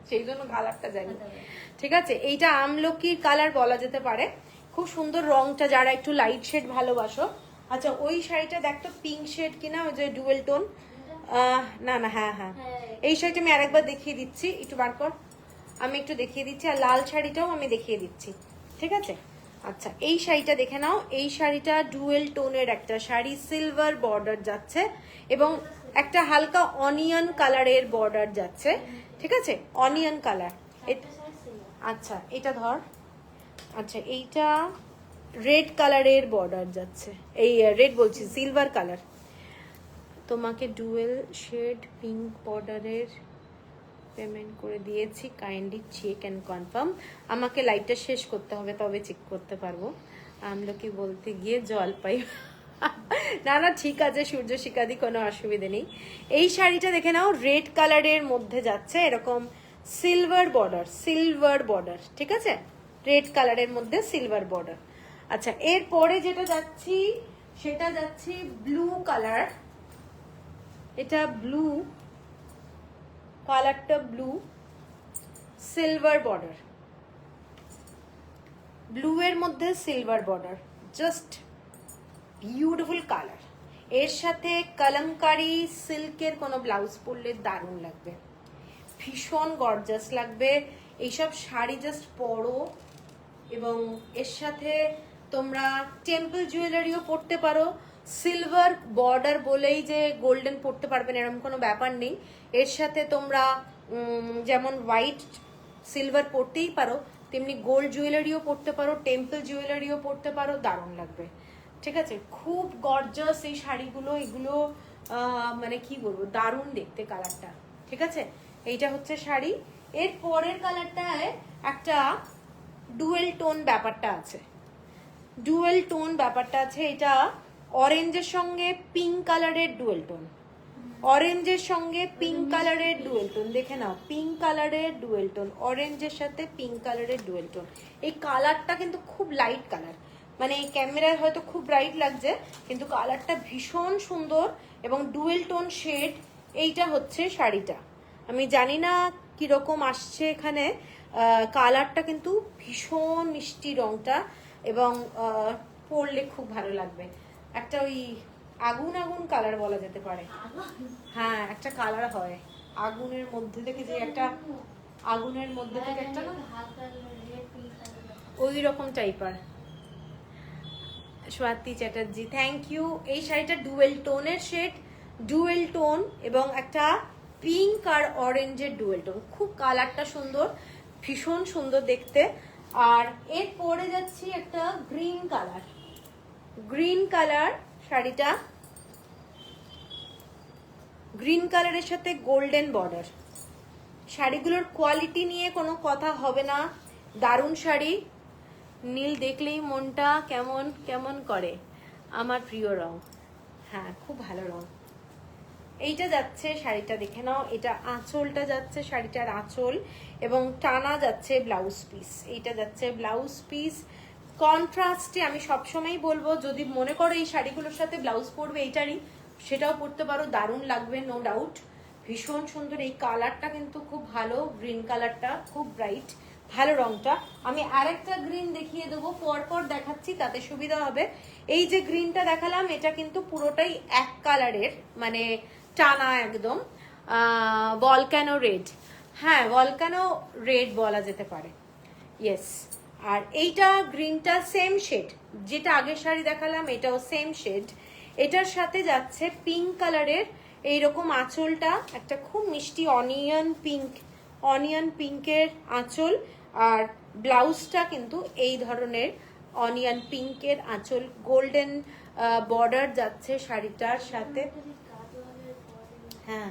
সেই জন্য কালারটা জানি। ঠিক আছে, এইটা আমলকির কালার বলা যেতে পারে। খুব সুন্দর রংটা, যারা একটু লাইট শেড ভালোবাসো। আচ্ছা, ওই শাড়িটা দেখতো পিঙ্ক শেড কিনা, ওই যে ডুয়েল টোন। না না, হ্যাঁ হ্যাঁ, এই শাড়িটা আমি আরেকবার দেখিয়ে দিচ্ছি, একটু বার কর, আমি একটু দেখিয়ে দিচ্ছি। আর লাল শাড়িটাও আমি দেখিয়ে দিচ্ছি। ঠিক আছে। আচ্ছা, এই শাড়িটা দেখে নাও। এই শাড়িটা ডুয়েল টোনের একটা শাড়ি, সিলভার বর্ডার যাচ্ছে এবং একটা হালকা অনিয়ন কালারের বর্ডার যাচ্ছে। ঠিক আছে, অনিয়ন কালার। আচ্ছা, এটা ধর। আচ্ছা, এইটা রেড কালারের বর্ডার যাচ্ছে, এই রেড বলছি, সিলভার কালার। তোমাকে ডুয়েল শেড পিঙ্ক বর্ডারের পেমেন্ট করে দিয়েছি, কাইন্ডলি চেক অ্যান্ড কনফার্ম। আমাকে লাইটটা শেষ করতে হবে, তবে চেক করতে পারবো। আমলকি বলতে গিয়ে জল পাই। না না, ঠিক আছে সূর্যশিখাদি, কোনো অসুবিধে নেই। এই শাড়িটা দেখে নাও, রেড কালারের মধ্যে যাচ্ছে, এরকম সিলভার বর্ডার, সিলভার বর্ডার। ঠিক আছে, রেড কালারের মধ্যে সিলভার বর্ডার। আচ্ছা, এরপরে যেটা যাচ্ছি সেটা যাচ্ছি ব্লু কালার। এটা ব্লু কালারটা, ব্লু সিলভার বর্ডার, ব্লু এর মধ্যে silver border, just beautiful colour. এর সাথে কলমকারি সিল্কের কোনো ব্লাউজ পরলে দারুণ লাগবে, ভীষণ গর্জাস লাগবে। এইসব শাড়ি জাস্ট পরো, এবং এর সাথে তোমরা টেম্পল জুয়েলারিও পরতে পারো। সিলভার বর্ডার বলেই যে গোল্ডেন পরতে পারবেন এরকম কোনো ব্যাপার নেই। এর সাথে তোমরা যেমন হোয়াইট সিলভার পরতেই পারো, তেমনি গোল্ড জুয়েলারিও পরতে পারো, টেম্পল জুয়েলারিও পরতে পারো, দারুণ লাগবে। ঠিক আছে, খুব গর্জাস এই শাড়িগুলো, এগুলো মানে কি বলবো, দারুণ দেখতে কালারটা। ঠিক আছে, এইটা হচ্ছে শাড়ি। এর পরের কালারটায় একটা ডুয়েল টোন ব্যাপারটা আছে, ডুয়েল টোন ব্যাপারটা আছে। এটা অরেঞ্জের সঙ্গে পিঙ্ক কালারের ডুয়েল টোন, অরেঞ্জের সঙ্গে পিঙ্ক কালারের ডুয়েল টোন, দেখে নাও, পিঙ্ক কালারের ডুয়েল টোন, অরেঞ্জের সাথে পিঙ্ক কালারের ডুয়েল টোন। এই কালারটা কিন্তু খুব লাইট কালার, মানে এই ক্যামেরায় হয়তো খুব ব্রাইট লাগছে, কিন্তু কালারটা ভীষণ সুন্দর এবং ডুয়েল টোন শেড। এইটা হচ্ছে শাড়িটা, আমি জানি না কিরকম আসছে এখানে, কালারটা কিন্তু ভীষণ মিষ্টি রংটা, এবং পরলে খুব ভালো লাগবে। একটা ওই আগুন আগুন কালার বলা যেতে পারে, হ্যাঁ একটা কালার হয় আগুনের মধ্যে থেকে, যে একটা আগুনের মধ্যে থেকে একটা না ওই রকম টাইপার। Swati Chatterjee, thank you. এই শাড়িটা ডুয়েল টোনের শেড, ডুয়েল টোন এবং একটা পিঙ্ক আর অরেঞ্জের ডুয়েল টোন, খুব কালারটা সুন্দর, ভীষণ সুন্দর দেখতে। আর এর পরে যাচ্ছি একটা গ্রিন কালার, গ্রিন কালার শাড়িটা, গ্রিন কালারের সাথে গোল্ডেন বর্ডার। শাড়িগুলোর কোয়ালিটি নিয়ে কোনো কথা হবে না, দারুণ শাড়ি। নীল দেখলেই মনটা কেমন কেমন করে, আমার প্রিয় রং, হ্যাঁ খুব ভালো রং। এইটা যাচ্ছে শাড়িটা, দেখে নাও, এটা আঁচলটা যাচ্ছে শাড়িটার আঁচল, এবং টানা যাচ্ছে ব্লাউজ পিস, এইটা যাচ্ছে ব্লাউজ পিস। কন্ট্রাস্টে আমি সবসময় বলবো, যদি মনে করো এই শাড়িগুলোর সাথে ব্লাউজ পরবে এইটারই, সেটাও পরতে পারো, দারুণ লাগবে, নো ডাউট, ভীষণ সুন্দর। এই কালারটা কিন্তু খুব ভালো, গ্রিন কালারটা খুব ব্রাইট, ভালো রংটা। আমি আরেকটা গ্রিন দেখিয়ে দেবো, পরপর দেখাচ্ছি তাতে সুবিধা হবে। এই যে গ্রিনটা দেখালাম, এটা কিন্তু পুরোটাই এক কালারের, মানে টানা একদম, ভলকানো রেড, হ্যাঁ ভলকানো রেড বলা যেতে পারে, ইয়েস। আর এইটা গ্রিনটা সেম শেড, যেটা আগের শাড়ি দেখালাম এটাও সেম শেড। এটার সাথে যাচ্ছে পিঙ্ক কালারের এইরকম আঁচলটা, একটা খুব মিষ্টি অনিয়ন পিঙ্ক, অনিয়ন পিঙ্কের আঁচল, আর ব্লাউজটা কিন্তু এই ধরনের অনিয়ন পিঙ্কের আঁচল, গোল্ডেন বর্ডার যাচ্ছে শাড়িটার সাথে, হ্যাঁ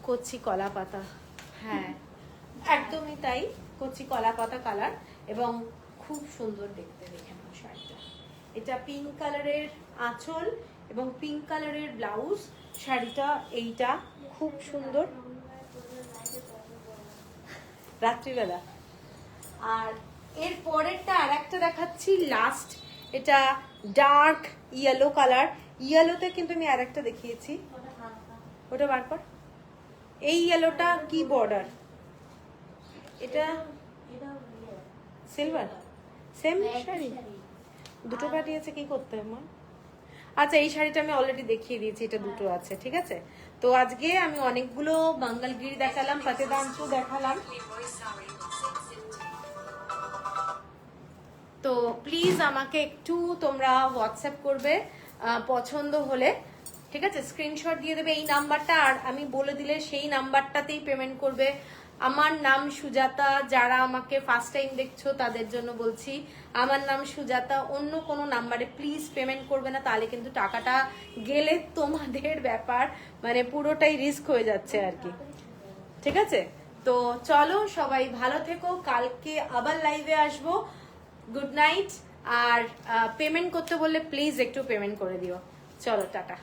কচি কলা পাতা, হ্যাঁ একদমই তাই, কচি কলা পাতা কালার, এবং খুব সুন্দর দেখতে। দেখে নাও শাড়িটা, এটা পিঙ্ক কালারের আঁচল এবং পিঙ্ক কালারের ব্লাউজ, শাড়িটা এইটা খুব সুন্দর রাত্রিবেলা। আর এর পরেরটা আর একটা দেখাচ্ছি লাস্ট, এটা ডার্ক ইয়েলো কালার, ইয়েলোতে কিন্তু আমি আর একটা দেখিয়েছি, ওটা বার কর। এই ইয়েলোটা কি বর্ডার, এটা সিলভার, সেম শাড়ি, দুটো পাঠিয়েছে, কি করতে আমার। আচ্ছা এই শাড়িটা আমি অলরেডি দেখিয়ে দিয়েছি, এটা দুটো আছে, ঠিক আছে। তো আজকে আমি অনেকগুলো বাঙ্গালগিরি দেখালাম, পাতেদাঞ্চু দেখালাম, তো প্লিজ আমাকে একটু তোমরা হোয়াটসঅ্যাপ করবে পছন্দ হলে, ঠিক আছে, স্ক্রিনশট দিয়ে দেবে এই নাম্বারটা, আর আমি বলে দিলে সেই নাম্বারটাতেই পেমেন্ট করবে। আমার নাম সুজাতা, যারা আমাকে ফার্স্ট টাইম দেখছো তাদের জন্য বলছি, আমার নাম সুজাতা, অন্য কোনো নাম্বারে প্লিজ পেমেন্ট করবে না, তাহলে কিন্তু টাকাটা গেলে তোমাদের ব্যাপার, মানে পুরোটাই রিস্ক হয়ে যাচ্ছে আর কি, ঠিক আছে। তো চলো সবাই ভালো থেকো, কালকে আবার লাইভে আসবো, গুড নাইট। আর পেমেন্ট করতে বললে প্লিজ একটু পেমেন্ট করে দিও, চলো টাটা।